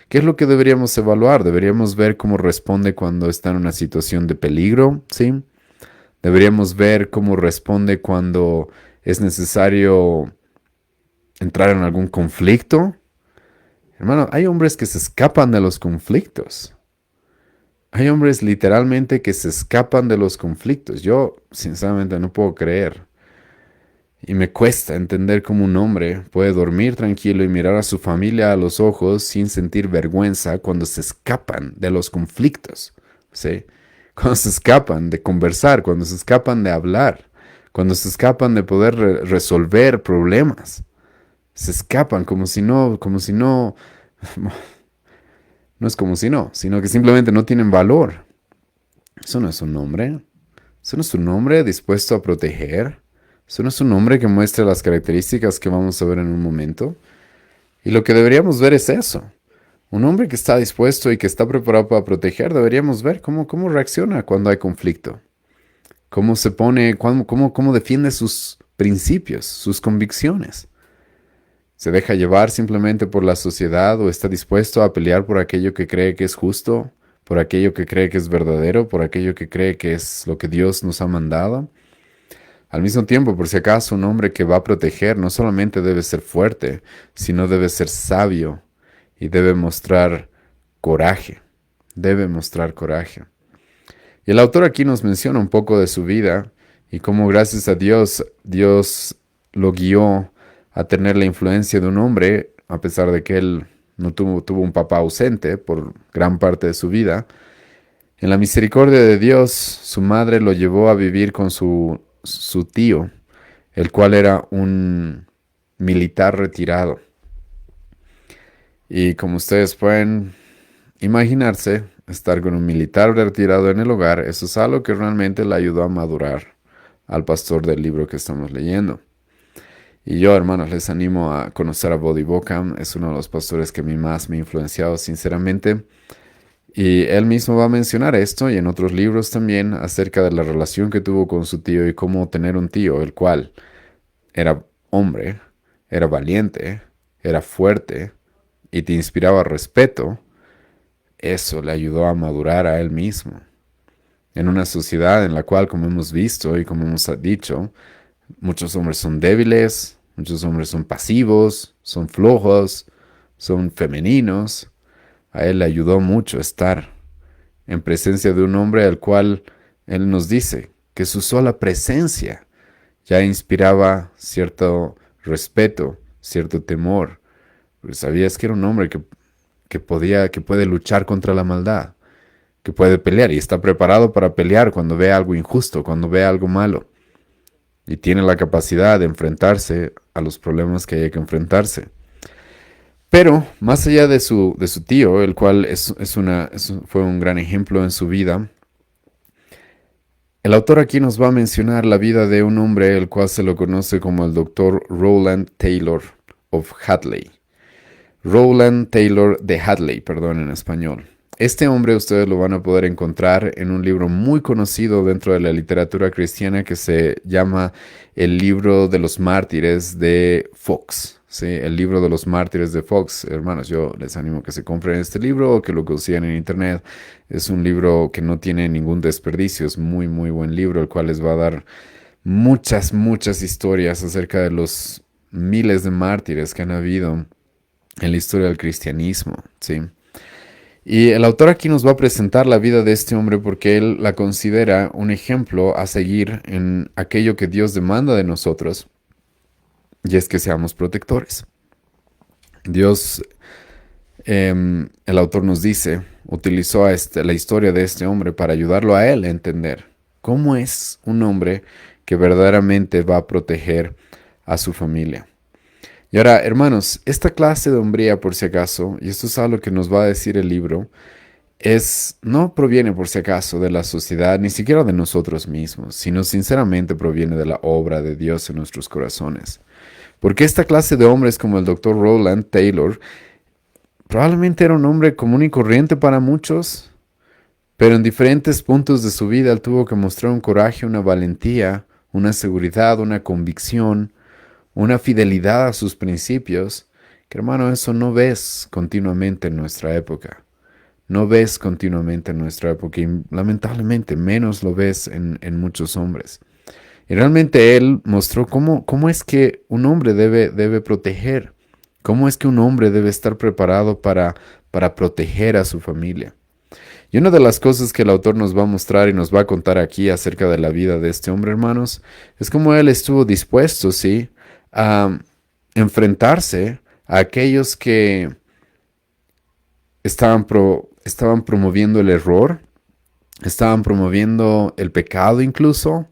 ¿Qué es lo que deberíamos evaluar? Deberíamos ver cómo responde cuando está en una situación de peligro, ¿sí? Deberíamos ver cómo responde cuando es necesario entrar en algún conflicto. Hermano, hay hombres que se escapan de los conflictos. Hay hombres literalmente que se escapan de los conflictos. Yo, sinceramente, no puedo creer. Y me cuesta entender cómo un hombre puede dormir tranquilo y mirar a su familia a los ojos sin sentir vergüenza cuando se escapan de los conflictos, ¿sí? Cuando se escapan de conversar, cuando se escapan de hablar, cuando se escapan de poder resolver problemas. Se escapan como si no, no es como si no, sino que simplemente no tienen valor. Eso no es un hombre. Eso no es un hombre dispuesto a proteger. Eso no es un hombre que muestre las características que vamos a ver en un momento. Y lo que deberíamos ver es eso. Un hombre que está dispuesto y que está preparado para proteger, deberíamos ver cómo reacciona cuando hay conflicto. Cómo se pone, cómo defiende sus principios, sus convicciones. ¿Se deja llevar simplemente por la sociedad o está dispuesto a pelear por aquello que cree que es justo, por aquello que cree que es verdadero, por aquello que cree que es lo que Dios nos ha mandado? Al mismo tiempo, por si acaso, un hombre que va a proteger no solamente debe ser fuerte, sino debe ser sabio y debe mostrar coraje. Debe mostrar coraje. Y el autor aquí nos menciona un poco de su vida y cómo gracias a Dios, Dios lo guió a tener la influencia de un hombre, a pesar de que él no tuvo un papá ausente por gran parte de su vida. En la misericordia de Dios, su madre lo llevó a vivir con su tío, el cual era un militar retirado. Y como ustedes pueden imaginarse, estar con un militar retirado en el hogar, eso es algo que realmente le ayudó a madurar, al pastor del libro que estamos leyendo. Y yo, hermanos, les animo a conocer a Voddie Baucham. Es uno de los pastores que a mí más me ha influenciado, sinceramente. Y él mismo va a mencionar esto y en otros libros también acerca de la relación que tuvo con su tío y cómo tener un tío, el cual era hombre, era valiente, era fuerte y te inspiraba respeto. Eso le ayudó a madurar a él mismo. En una sociedad en la cual, como hemos visto y como hemos dicho, muchos hombres son débiles, muchos hombres son pasivos, son flojos, son femeninos. A él le ayudó mucho estar en presencia de un hombre al cual él nos dice que su sola presencia ya inspiraba cierto respeto, cierto temor. Pues sabías que era un hombre que puede luchar contra la maldad, que puede pelear y está preparado para pelear cuando ve algo injusto, cuando ve algo malo. Y tiene la capacidad de enfrentarse a los problemas que haya que enfrentarse. Pero más allá de su tío, el cual fue un gran ejemplo en su vida, el autor aquí nos va a mencionar la vida de un hombre el cual se lo conoce como el Dr. Rowland Taylor of Hadley. Rowland Taylor de Hadley, perdón, en español. Este hombre ustedes lo van a poder encontrar en un libro muy conocido dentro de la literatura cristiana que se llama El libro de los mártires de Fox. Sí, el libro de los mártires de Fox. Hermanos, yo les animo a que se compren este libro o que lo consigan en internet. Es un libro que no tiene ningún desperdicio. Es muy, muy buen libro, el cual les va a dar muchas, muchas historias acerca de los miles de mártires que han habido en la historia del cristianismo, ¿sí? Y el autor aquí nos va a presentar la vida de este hombre porque él la considera un ejemplo a seguir en aquello que Dios demanda de nosotros, y es que seamos protectores. Dios, el autor nos dice, utilizó la historia de este hombre para ayudarlo a él a entender cómo es un hombre que verdaderamente va a proteger a su familia. Y ahora, hermanos, esta clase de hombría, por si acaso, y esto es algo que nos va a decir el libro, no proviene por si acaso de la sociedad, ni siquiera de nosotros mismos, sino sinceramente proviene de la obra de Dios en nuestros corazones. Porque esta clase de hombres como el Dr. Rowland Taylor, probablemente era un hombre común y corriente para muchos, pero en diferentes puntos de su vida él tuvo que mostrar un coraje, una valentía, una seguridad, una convicción, una fidelidad a sus principios, que hermano, eso no ves continuamente en nuestra época. No ves continuamente en nuestra época y lamentablemente menos lo ves en muchos hombres. Y realmente él mostró cómo es que un hombre debe proteger, cómo es que un hombre debe estar preparado para proteger a su familia. Y una de las cosas que el autor nos va a mostrar y nos va a contar aquí acerca de la vida de este hombre, hermanos, es cómo él estuvo dispuesto, ¿sí?, a enfrentarse a aquellos que estaban promoviendo el error, estaban promoviendo el pecado incluso,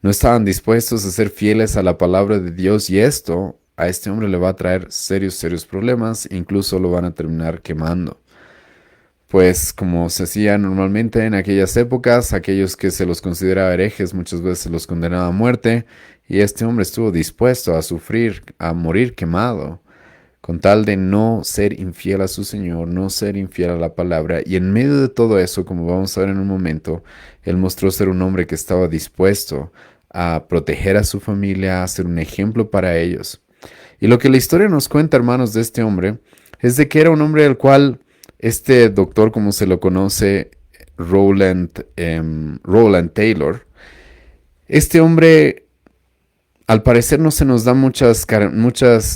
no estaban dispuestos a ser fieles a la palabra de Dios y esto a este hombre le va a traer serios problemas, incluso lo van a terminar quemando. Pues como se hacía normalmente en aquellas épocas, aquellos que se los consideraba herejes muchas veces se los condenaba a muerte, y este hombre estuvo dispuesto a sufrir, a morir quemado, con tal de no ser infiel a su Señor, no ser infiel a la palabra. Y en medio de todo eso, como vamos a ver en un momento, él mostró ser un hombre que estaba dispuesto a proteger a su familia, a ser un ejemplo para ellos. Y lo que la historia nos cuenta, hermanos, de este hombre, es de que era un hombre al cual este doctor, como se lo conoce, Rowland Taylor, este hombre, al parecer no se nos da muchos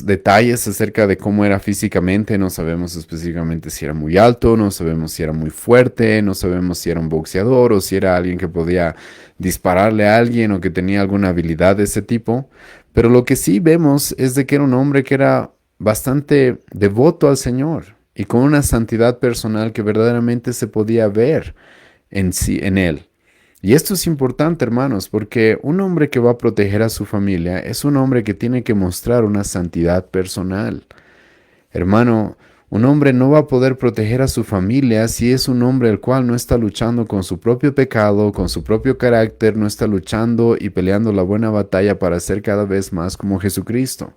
detalles acerca de cómo era físicamente. No sabemos específicamente si era muy alto, no sabemos si era muy fuerte, no sabemos si era un boxeador o si era alguien que podía dispararle a alguien o que tenía alguna habilidad de ese tipo. Pero lo que sí vemos es de que era un hombre que era bastante devoto al Señor y con una santidad personal que verdaderamente se podía ver en él. Y esto es importante, hermanos, porque un hombre que va a proteger a su familia es un hombre que tiene que mostrar una santidad personal. Hermano, Un hombre no va a poder proteger a su familia si es un hombre el cual no está luchando con su propio pecado, con su propio carácter, no está luchando y peleando la buena batalla para ser cada vez más como Jesucristo.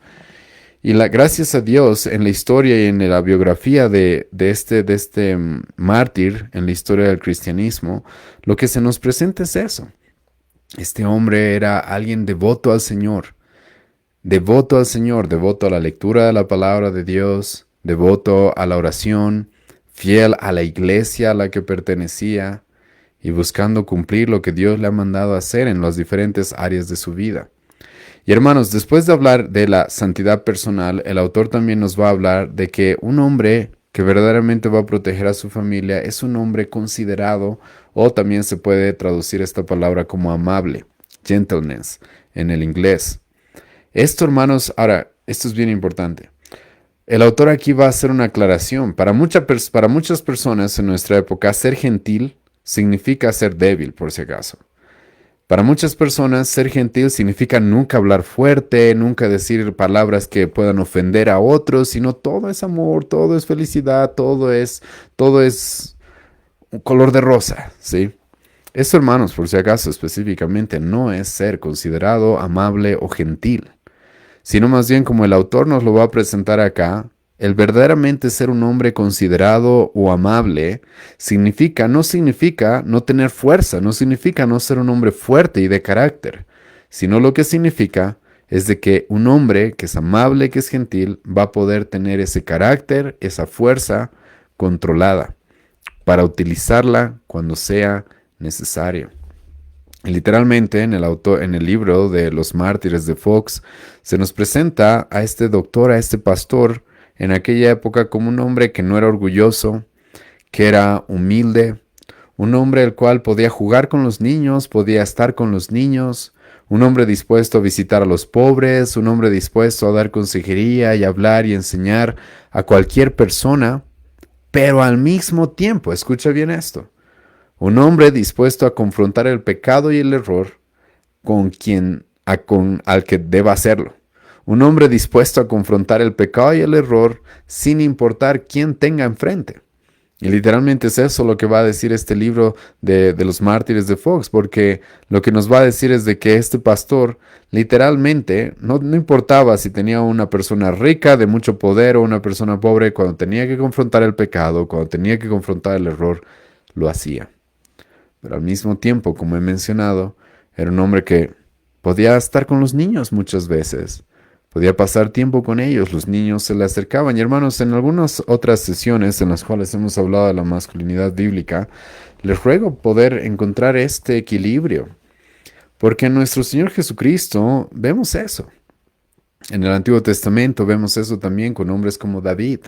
Y gracias a Dios, en la historia y en la biografía de este mártir, en la historia del cristianismo, lo que se nos presenta es eso. Este hombre era alguien devoto al Señor, devoto a la lectura de la palabra de Dios, devoto a la oración, fiel a la iglesia a la que pertenecía y buscando cumplir lo que Dios le ha mandado hacer en las diferentes áreas de su vida. Y hermanos, después de hablar de la santidad personal, el autor también nos va a hablar de que un hombre que verdaderamente va a proteger a su familia es un hombre considerado, o también se puede traducir esta palabra como amable, gentleness, en el inglés. Esto, hermanos, ahora, esto es bien importante. El autor aquí va a hacer una aclaración. Para muchas personas en nuestra época, ser gentil significa ser débil, por si acaso. Para muchas personas, ser gentil significa nunca hablar fuerte, nunca decir palabras que puedan ofender a otros, sino todo es amor, todo es felicidad, todo es un color de rosa, ¿sí? Esto, hermanos, por si acaso, específicamente, no es ser considerado amable o gentil, sino más bien como el autor nos lo va a presentar acá. El verdaderamente ser un hombre considerado o amable no significa no tener fuerza, no significa no ser un hombre fuerte y de carácter, sino lo que significa es de que un hombre que es amable, que es gentil, va a poder tener ese carácter, esa fuerza controlada para utilizarla cuando sea necesario. Y literalmente en el libro de los mártires de Fox se nos presenta a este doctor, a este pastor, en aquella época como un hombre que no era orgulloso, que era humilde, un hombre el cual podía jugar con los niños, podía estar con los niños, un hombre dispuesto a visitar a los pobres, un hombre dispuesto a dar consejería y hablar y enseñar a cualquier persona, pero al mismo tiempo, escucha bien esto, un hombre dispuesto a confrontar el pecado y el error al que deba hacerlo. Un hombre dispuesto a confrontar el pecado y el error sin importar quién tenga enfrente. Y literalmente es eso lo que va a decir este libro de los mártires de Fox, porque lo que nos va a decir es de que este pastor literalmente no importaba si tenía una persona rica de mucho poder o una persona pobre, cuando tenía que confrontar el pecado, cuando tenía que confrontar el error, lo hacía. Pero al mismo tiempo, como he mencionado, era un hombre que podía estar con los niños muchas veces. Podía pasar tiempo con ellos, los niños se le acercaban. Y hermanos, en algunas otras sesiones en las cuales hemos hablado de la masculinidad bíblica, les ruego poder encontrar este equilibrio. Porque en nuestro Señor Jesucristo vemos eso. En el Antiguo Testamento vemos eso también con hombres como David.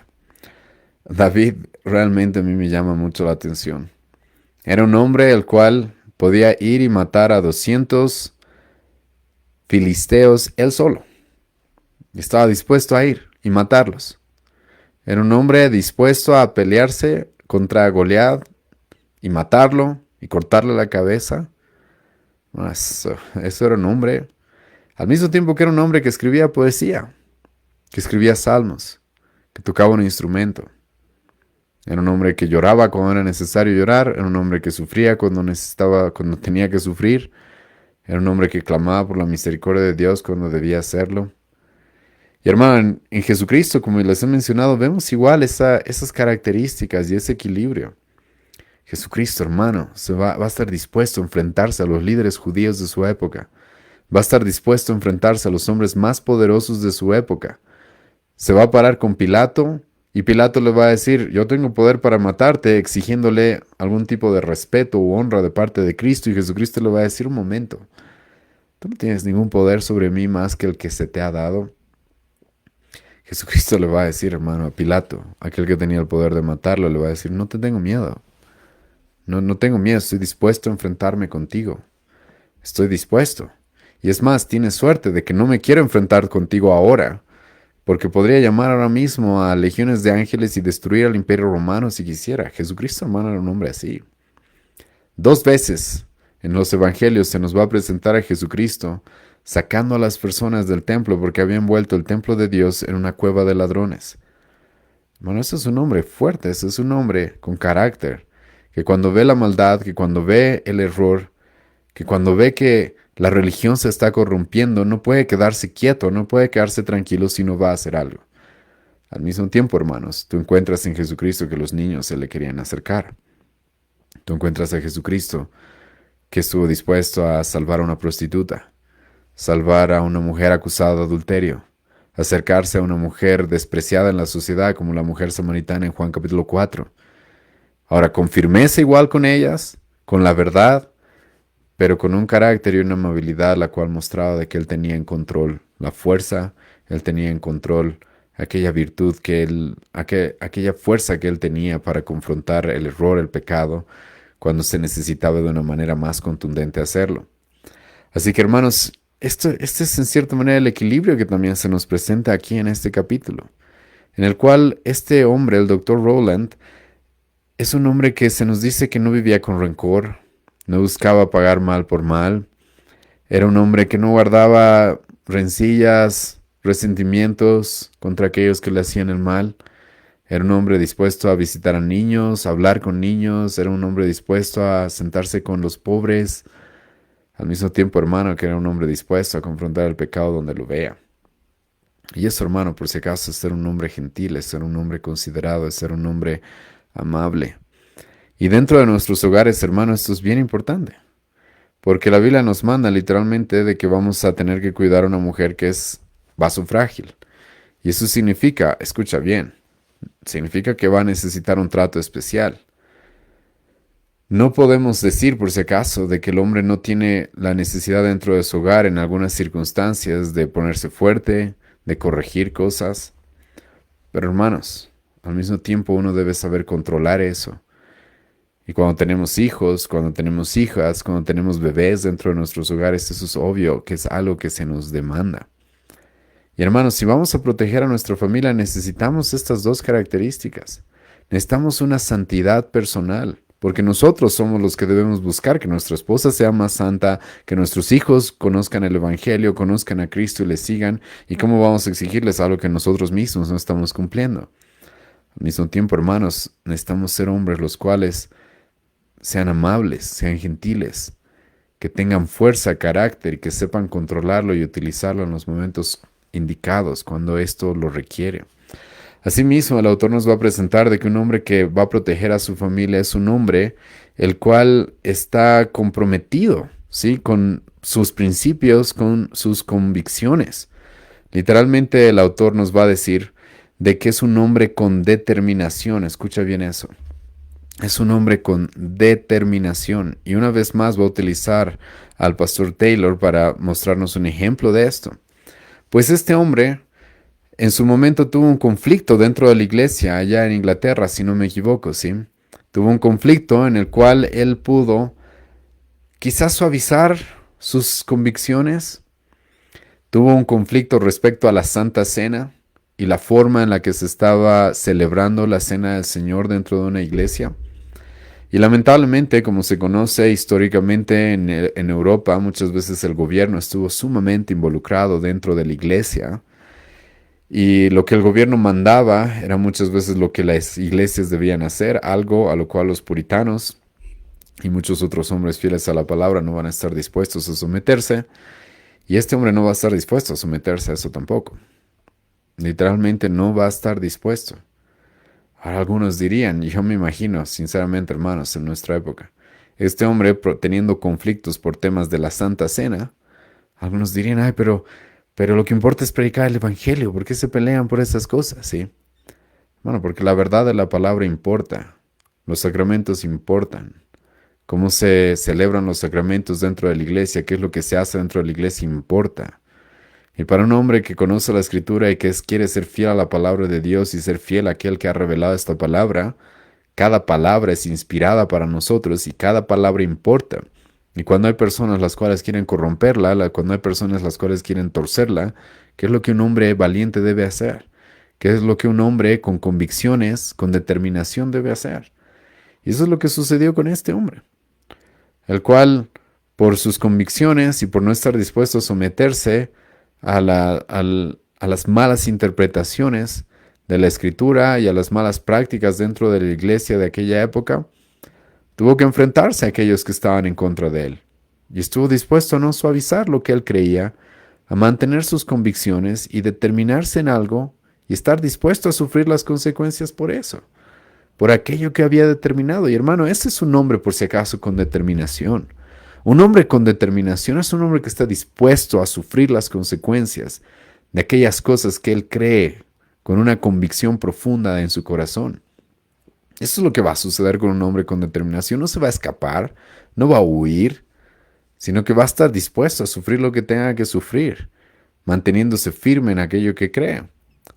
David realmente a mí me llama mucho la atención. Era un hombre el cual podía ir y matar a 200 filisteos él solo. Estaba dispuesto a ir y matarlos. Era un hombre dispuesto a pelearse contra Goliat y matarlo y cortarle la cabeza. Eso era un hombre. Al mismo tiempo que era un hombre que escribía poesía, que escribía salmos, que tocaba un instrumento. Era un hombre que lloraba cuando era necesario llorar. Era un hombre que sufría cuando tenía que sufrir. Era un hombre que clamaba por la misericordia de Dios cuando debía hacerlo. Y hermano, en Jesucristo, como les he mencionado, vemos igual esas características y ese equilibrio. Jesucristo, hermano, va a estar dispuesto a enfrentarse a los líderes judíos de su época. Va a estar dispuesto a enfrentarse a los hombres más poderosos de su época. Se va a parar con Pilato y Pilato le va a decir, yo tengo poder para matarte, exigiéndole algún tipo de respeto u honra de parte de Cristo. Y Jesucristo le va a decir, un momento, tú no tienes ningún poder sobre mí más que el que se te ha dado. Jesucristo le va a decir, hermano, a Pilato, aquel que tenía el poder de matarlo, le va a decir, no te tengo miedo. No tengo miedo, estoy dispuesto a enfrentarme contigo. Estoy dispuesto. Y es más, tienes suerte de que no me quiero enfrentar contigo ahora, porque podría llamar ahora mismo a legiones de ángeles y destruir al imperio romano si quisiera. Jesucristo, hermano, era un hombre así. 2 veces en los evangelios se nos va a presentar a Jesucristo sacando a las personas del templo porque habían vuelto el templo de Dios en una cueva de ladrones. Bueno, ese es un hombre fuerte, ese es un hombre con carácter, que cuando ve la maldad, que cuando ve el error, que cuando ve que la religión se está corrompiendo, no puede quedarse quieto, no puede quedarse tranquilo si no va a hacer algo. Al mismo tiempo, hermanos, tú encuentras en Jesucristo que los niños se le querían acercar. Tú encuentras a Jesucristo que estuvo dispuesto a salvar a una prostituta, salvar a una mujer acusada de adulterio, acercarse a una mujer despreciada en la sociedad como la mujer samaritana en Juan capítulo 4. Ahora, con firmeza igual con ellas, con la verdad, pero con un carácter y una amabilidad la cual mostraba de que él tenía en control la fuerza, él tenía en control aquella virtud aquella fuerza que él tenía para confrontar el error, el pecado, cuando se necesitaba de una manera más contundente hacerlo. Así que hermanos, este es en cierta manera el equilibrio que también se nos presenta aquí en este capítulo, en el cual este hombre, el doctor Rowland, es un hombre que se nos dice que no vivía con rencor, no buscaba pagar mal por mal, era un hombre que no guardaba rencillas, resentimientos contra aquellos que le hacían el mal. Era un hombre dispuesto a visitar a niños, a hablar con niños, era un hombre dispuesto a sentarse con los pobres, al mismo tiempo, hermano, que era un hombre dispuesto a confrontar el pecado donde lo vea. Y eso, hermano, por si acaso, es ser un hombre gentil, es ser un hombre considerado, es ser un hombre amable. Y dentro de nuestros hogares, hermano, esto es bien importante. Porque la Biblia nos manda literalmente de que vamos a tener que cuidar a una mujer que es vaso frágil. Y eso significa, escucha bien, significa que va a necesitar un trato especial. No podemos decir, por si acaso, de que el hombre no tiene la necesidad dentro de su hogar en algunas circunstancias de ponerse fuerte, de corregir cosas. Pero hermanos, al mismo tiempo uno debe saber controlar eso. Y cuando tenemos hijos, cuando tenemos hijas, cuando tenemos bebés dentro de nuestros hogares, eso es obvio que es algo que se nos demanda. Y hermanos, si vamos a proteger a nuestra familia, necesitamos estas dos características. Necesitamos una santidad personal, porque nosotros somos los que debemos buscar que nuestra esposa sea más santa, que nuestros hijos conozcan el Evangelio, conozcan a Cristo y le sigan. ¿Y cómo vamos a exigirles algo que nosotros mismos no estamos cumpliendo? Al mismo tiempo, hermanos, necesitamos ser hombres los cuales sean amables, sean gentiles, que tengan fuerza, carácter y que sepan controlarlo y utilizarlo en los momentos indicados cuando esto lo requiere. Asimismo, el autor nos va a presentar de que un hombre que va a proteger a su familia es un hombre el cual está comprometido, ¿sí?, con sus principios, con sus convicciones. Literalmente el autor nos va a decir de que es un hombre con determinación. Escucha bien eso. Es un hombre con determinación. Y una vez más va a utilizar al pastor Taylor para mostrarnos un ejemplo de esto. Pues este hombre en su momento tuvo un conflicto dentro de la iglesia allá en Inglaterra, si no me equivoco, ¿sí? Tuvo un conflicto en el cual él pudo quizás suavizar sus convicciones. Tuvo un conflicto respecto a la Santa Cena y la forma en la que se estaba celebrando la Cena del Señor dentro de una iglesia. Y lamentablemente, como se conoce históricamente en Europa, muchas veces el gobierno estuvo sumamente involucrado dentro de la iglesia. Y lo que el gobierno mandaba era muchas veces lo que las iglesias debían hacer, algo a lo cual los puritanos y muchos otros hombres fieles a la palabra no van a estar dispuestos a someterse. Y este hombre no va a estar dispuesto a someterse a eso tampoco. Literalmente no va a estar dispuesto. Ahora algunos dirían, y yo me imagino, sinceramente hermanos, en nuestra época, este hombre teniendo conflictos por temas de la Santa Cena, algunos dirían, ay, pero lo que importa es predicar el Evangelio, ¿por qué se pelean por esas cosas? ¿Sí? Bueno, porque la verdad de la palabra importa, los sacramentos importan, cómo se celebran los sacramentos dentro de la iglesia, qué es lo que se hace dentro de la iglesia importa. Y para un hombre que conoce la Escritura y que quiere ser fiel a la palabra de Dios y ser fiel a aquel que ha revelado esta palabra, cada palabra es inspirada para nosotros y cada palabra importa. Y cuando hay personas las cuales quieren corromperla, cuando hay personas las cuales quieren torcerla, ¿qué es lo que un hombre valiente debe hacer? ¿Qué es lo que un hombre con convicciones, con determinación debe hacer? Y eso es lo que sucedió con este hombre, el cual, por sus convicciones y por no estar dispuesto a someterse a las malas interpretaciones de la escritura y a las malas prácticas dentro de la iglesia de aquella época, tuvo que enfrentarse a aquellos que estaban en contra de él. Y estuvo dispuesto a no suavizar lo que él creía, a mantener sus convicciones y determinarse en algo y estar dispuesto a sufrir las consecuencias por eso, por aquello que había determinado. Y hermano, ese es un hombre por si acaso con determinación. Un hombre con determinación es un hombre que está dispuesto a sufrir las consecuencias de aquellas cosas que él cree con una convicción profunda en su corazón. Eso es lo que va a suceder con un hombre con determinación. No se va a escapar, no va a huir, sino que va a estar dispuesto a sufrir lo que tenga que sufrir, manteniéndose firme en aquello que cree.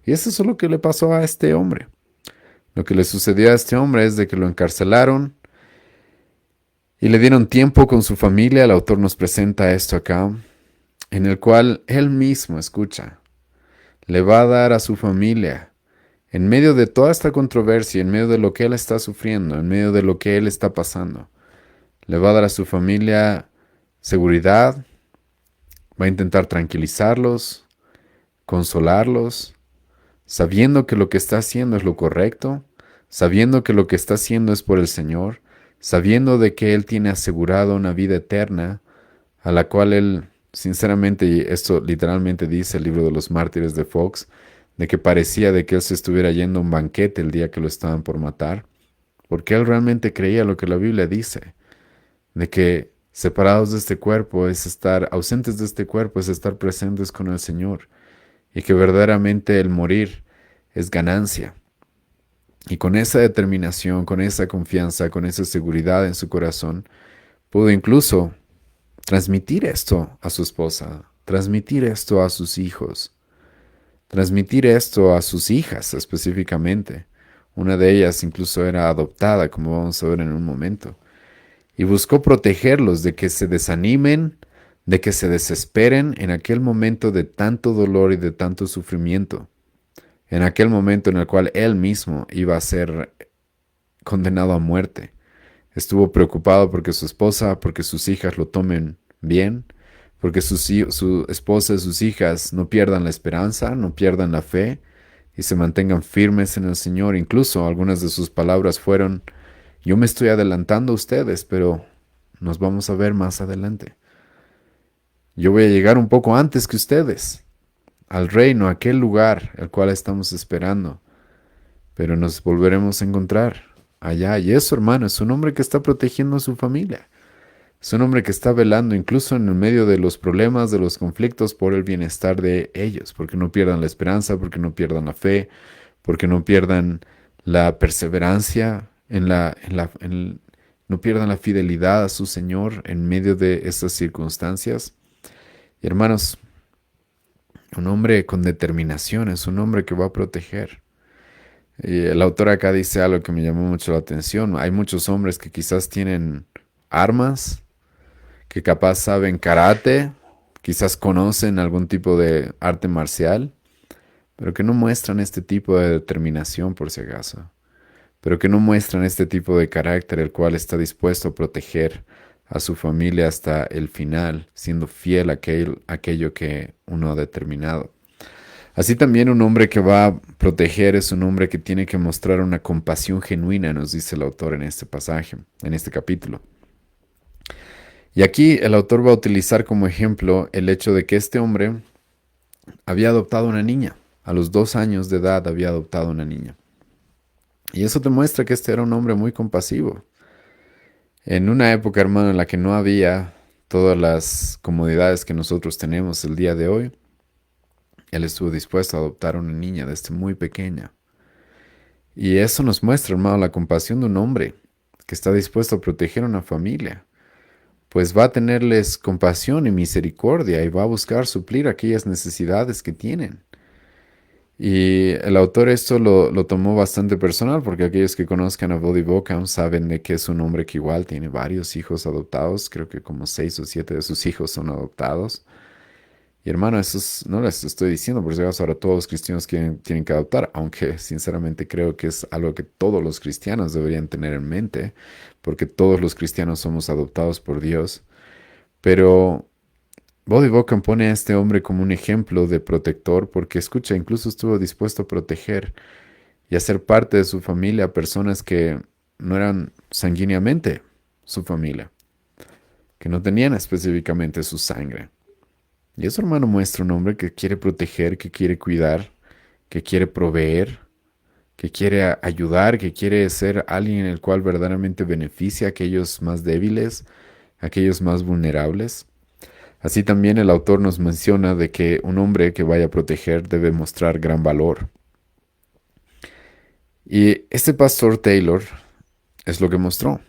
Y eso es lo que le pasó a este hombre. Lo que le sucedió a este hombre es de que lo encarcelaron y le dieron tiempo con su familia. El autor nos presenta esto acá, en el cual él mismo, escucha, le va a dar a su familia, en medio de toda esta controversia, en medio de lo que él está sufriendo, en medio de lo que él está pasando, le va a dar a su familia seguridad, va a intentar tranquilizarlos, consolarlos, sabiendo que lo que está haciendo es lo correcto, sabiendo que lo que está haciendo es por el Señor, sabiendo de que Él tiene asegurado una vida eterna, a la cual Él, sinceramente, y esto literalmente dice el libro de los mártires de Fox, de que parecía de que Él se estuviera yendo a un banquete el día que lo estaban por matar, porque Él realmente creía lo que la Biblia dice, de que separados de este cuerpo es estar, ausentes de este cuerpo es estar presentes con el Señor, y que verdaderamente el morir es ganancia. Y con esa determinación, con esa confianza, con esa seguridad en su corazón, pudo incluso transmitir esto a su esposa, transmitir esto a sus hijos, transmitir esto a sus hijas específicamente. Una de ellas incluso era adoptada, como vamos a ver en un momento. Y buscó protegerlos de que se desanimen, de que se desesperen en aquel momento de tanto dolor y de tanto sufrimiento, en aquel momento en el cual él mismo iba a ser condenado a muerte. Estuvo preocupado porque su esposa, porque sus hijas lo tomen bien, porque su esposa y sus hijas no pierdan la esperanza, no pierdan la fe y se mantengan firmes en el Señor. Incluso algunas de sus palabras fueron: yo me estoy adelantando a ustedes, pero nos vamos a ver más adelante. Yo voy a llegar un poco antes que ustedes al reino, a aquel lugar al cual estamos esperando, pero nos volveremos a encontrar allá. Y eso, hermano, es un hombre que está protegiendo a su familia. Es un hombre que está velando incluso en el medio de los problemas, de los conflictos, por el bienestar de ellos, porque no pierdan la esperanza, porque no pierdan la fe, porque no pierdan la perseverancia, no pierdan la fidelidad a su Señor en medio de estas circunstancias. Y hermanos, un hombre con determinación es un hombre que va a proteger. Y el autor acá dice algo que me llamó mucho la atención. Hay muchos hombres que quizás tienen armas, que capaz saben karate, quizás conocen algún tipo de arte marcial, pero que no muestran este tipo de determinación por si acaso, pero que no muestran este tipo de carácter el cual está dispuesto a proteger a su familia hasta el final, siendo fiel a aquello que uno ha determinado. Así también un hombre que va a proteger es un hombre que tiene que mostrar una compasión genuina, nos dice el autor en este pasaje, en este capítulo. Y aquí el autor va a utilizar como ejemplo el hecho de que este hombre había adoptado una niña. A los 2 años de edad había adoptado una niña. Y eso demuestra que este era un hombre muy compasivo. En una época, hermano, en la que no había todas las comodidades que nosotros tenemos el día de hoy, él estuvo dispuesto a adoptar a una niña desde muy pequeña. Y eso nos muestra, hermano, la compasión de un hombre que está dispuesto a proteger a una familia. Pues va a tenerles compasión y misericordia y va a buscar suplir aquellas necesidades que tienen. Y el autor esto lo tomó bastante personal, porque aquellos que conozcan a Voddie Baucham saben de que es un hombre que igual tiene varios hijos adoptados. Creo que como 6 o 7 de sus hijos son adoptados. Y hermano, no les estoy diciendo por si acaso ahora todos los cristianos tienen que adoptar, aunque sinceramente creo que es algo que todos los cristianos deberían tener en mente, porque todos los cristianos somos adoptados por Dios. Pero Bobby Bockham pone a este hombre como un ejemplo de protector porque, escucha, incluso estuvo dispuesto a proteger y a ser parte de su familia a personas que no eran sanguíneamente su familia, que no tenían específicamente su sangre. Y eso, hermano, muestra un hombre que quiere proteger, que quiere cuidar, que quiere proveer, que quiere ayudar, que quiere ser alguien en el cual verdaderamente beneficia a aquellos más débiles, a aquellos más vulnerables. Así también el autor nos menciona de que un hombre que vaya a proteger debe mostrar gran valor. Y este pastor Taylor es lo que mostró.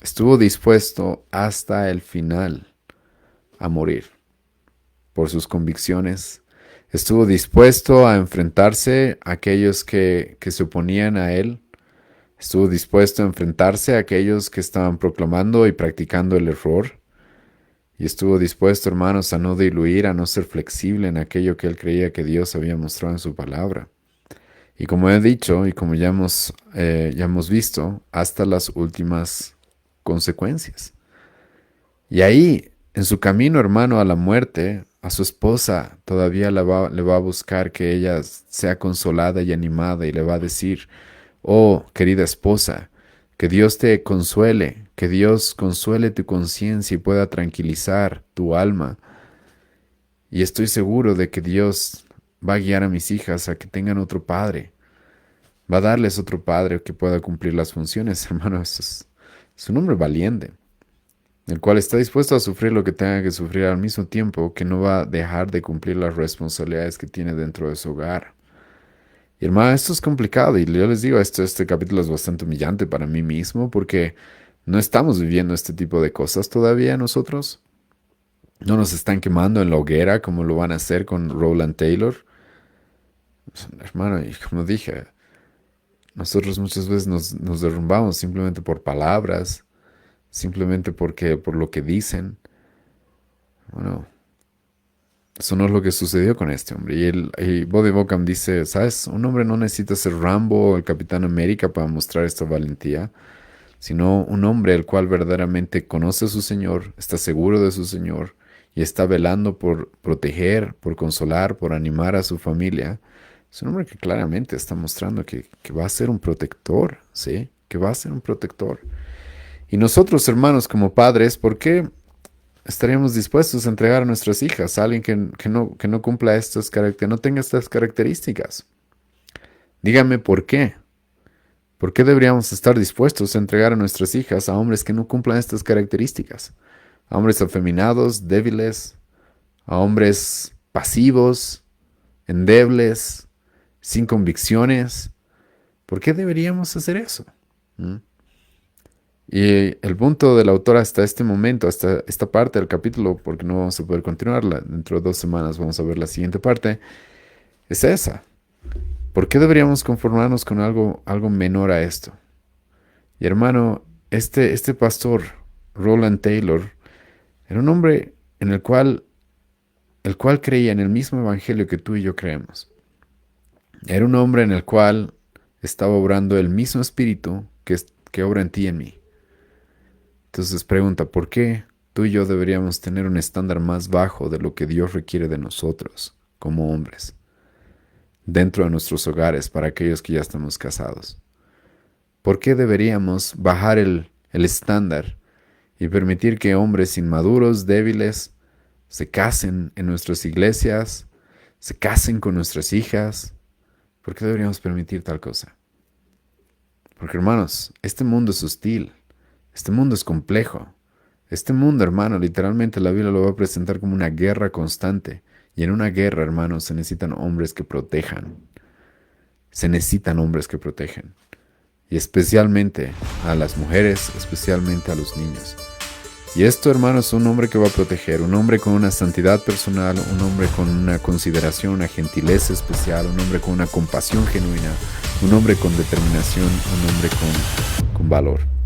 Estuvo dispuesto hasta el final a morir por sus convicciones. Estuvo dispuesto a enfrentarse a aquellos que se oponían a él. Estuvo dispuesto a enfrentarse a aquellos que estaban proclamando y practicando el error. Y estuvo dispuesto, hermanos, a no diluir, a no ser flexible en aquello que él creía que Dios había mostrado en su palabra. Y como he dicho y como ya hemos visto, hasta las últimas consecuencias. Y ahí, en su camino, hermano, a la muerte, a su esposa todavía le va a buscar que ella sea consolada y animada y le va a decir, oh, querida esposa, que Dios te consuele, que Dios consuele tu conciencia y pueda tranquilizar tu alma. Y estoy seguro de que Dios va a guiar a mis hijas a que tengan otro padre. Va a darles otro padre que pueda cumplir las funciones, hermano. Es un hombre valiente, el cual está dispuesto a sufrir lo que tenga que sufrir al mismo tiempo que no va a dejar de cumplir las responsabilidades que tiene dentro de su hogar. Y hermano, esto es complicado y yo les digo, este capítulo es bastante humillante para mí mismo porque no estamos viviendo este tipo de cosas todavía nosotros. No nos están quemando en la hoguera como lo van a hacer con Rowland Taylor. Hermano, y como dije, nosotros muchas veces nos derrumbamos simplemente por palabras, simplemente por lo que dicen. Bueno, eso no es lo que sucedió con este hombre. Y Bobby Bockham dice, ¿sabes? Un hombre no necesita ser Rambo o el Capitán América para mostrar esta valentía, sino un hombre el cual verdaderamente conoce a su Señor, está seguro de su Señor y está velando por proteger, por consolar, por animar a su familia. Es un hombre que claramente está mostrando que va a ser un protector, ¿sí? Que va a ser un protector. Y nosotros, hermanos, como padres, ¿por qué estaríamos dispuestos a entregar a nuestras hijas a alguien que no cumpla estas características, no tenga estas características? Dígame por qué. ¿Por qué deberíamos estar dispuestos a entregar a nuestras hijas a hombres que no cumplan estas características? A hombres afeminados, débiles, a hombres pasivos, endebles, sin convicciones. ¿Por qué deberíamos hacer eso? ¿Mm? Y el punto del autor hasta este momento, hasta esta parte del capítulo, porque no vamos a poder continuarla, dentro de 2 semanas vamos a ver la siguiente parte, es esa. ¿Por qué deberíamos conformarnos con algo menor a esto? Y hermano, este pastor, Rowland Taylor, era un hombre en el cual creía en el mismo evangelio que tú y yo creemos. Era un hombre en el cual estaba obrando el mismo espíritu que obra en ti y en mí. Entonces pregunta, ¿por qué tú y yo deberíamos tener un estándar más bajo de lo que Dios requiere de nosotros como hombres dentro de nuestros hogares para aquellos que ya estamos casados? ¿Por qué deberíamos bajar el estándar y permitir que hombres inmaduros, débiles, se casen en nuestras iglesias, se casen con nuestras hijas? ¿Por qué deberíamos permitir tal cosa? Porque, hermanos, este mundo es hostil. Este mundo es complejo. Este mundo, hermano, literalmente la Biblia lo va a presentar como una guerra constante. Y en una guerra, hermanos, se necesitan hombres que protejan. Se necesitan hombres que protegen. Y especialmente a las mujeres, especialmente a los niños. Y esto, hermanos, es un hombre que va a proteger. Un hombre con una santidad personal. Un hombre con una consideración, una gentileza especial. Un hombre con una compasión genuina. Un hombre con determinación. Un hombre con valor.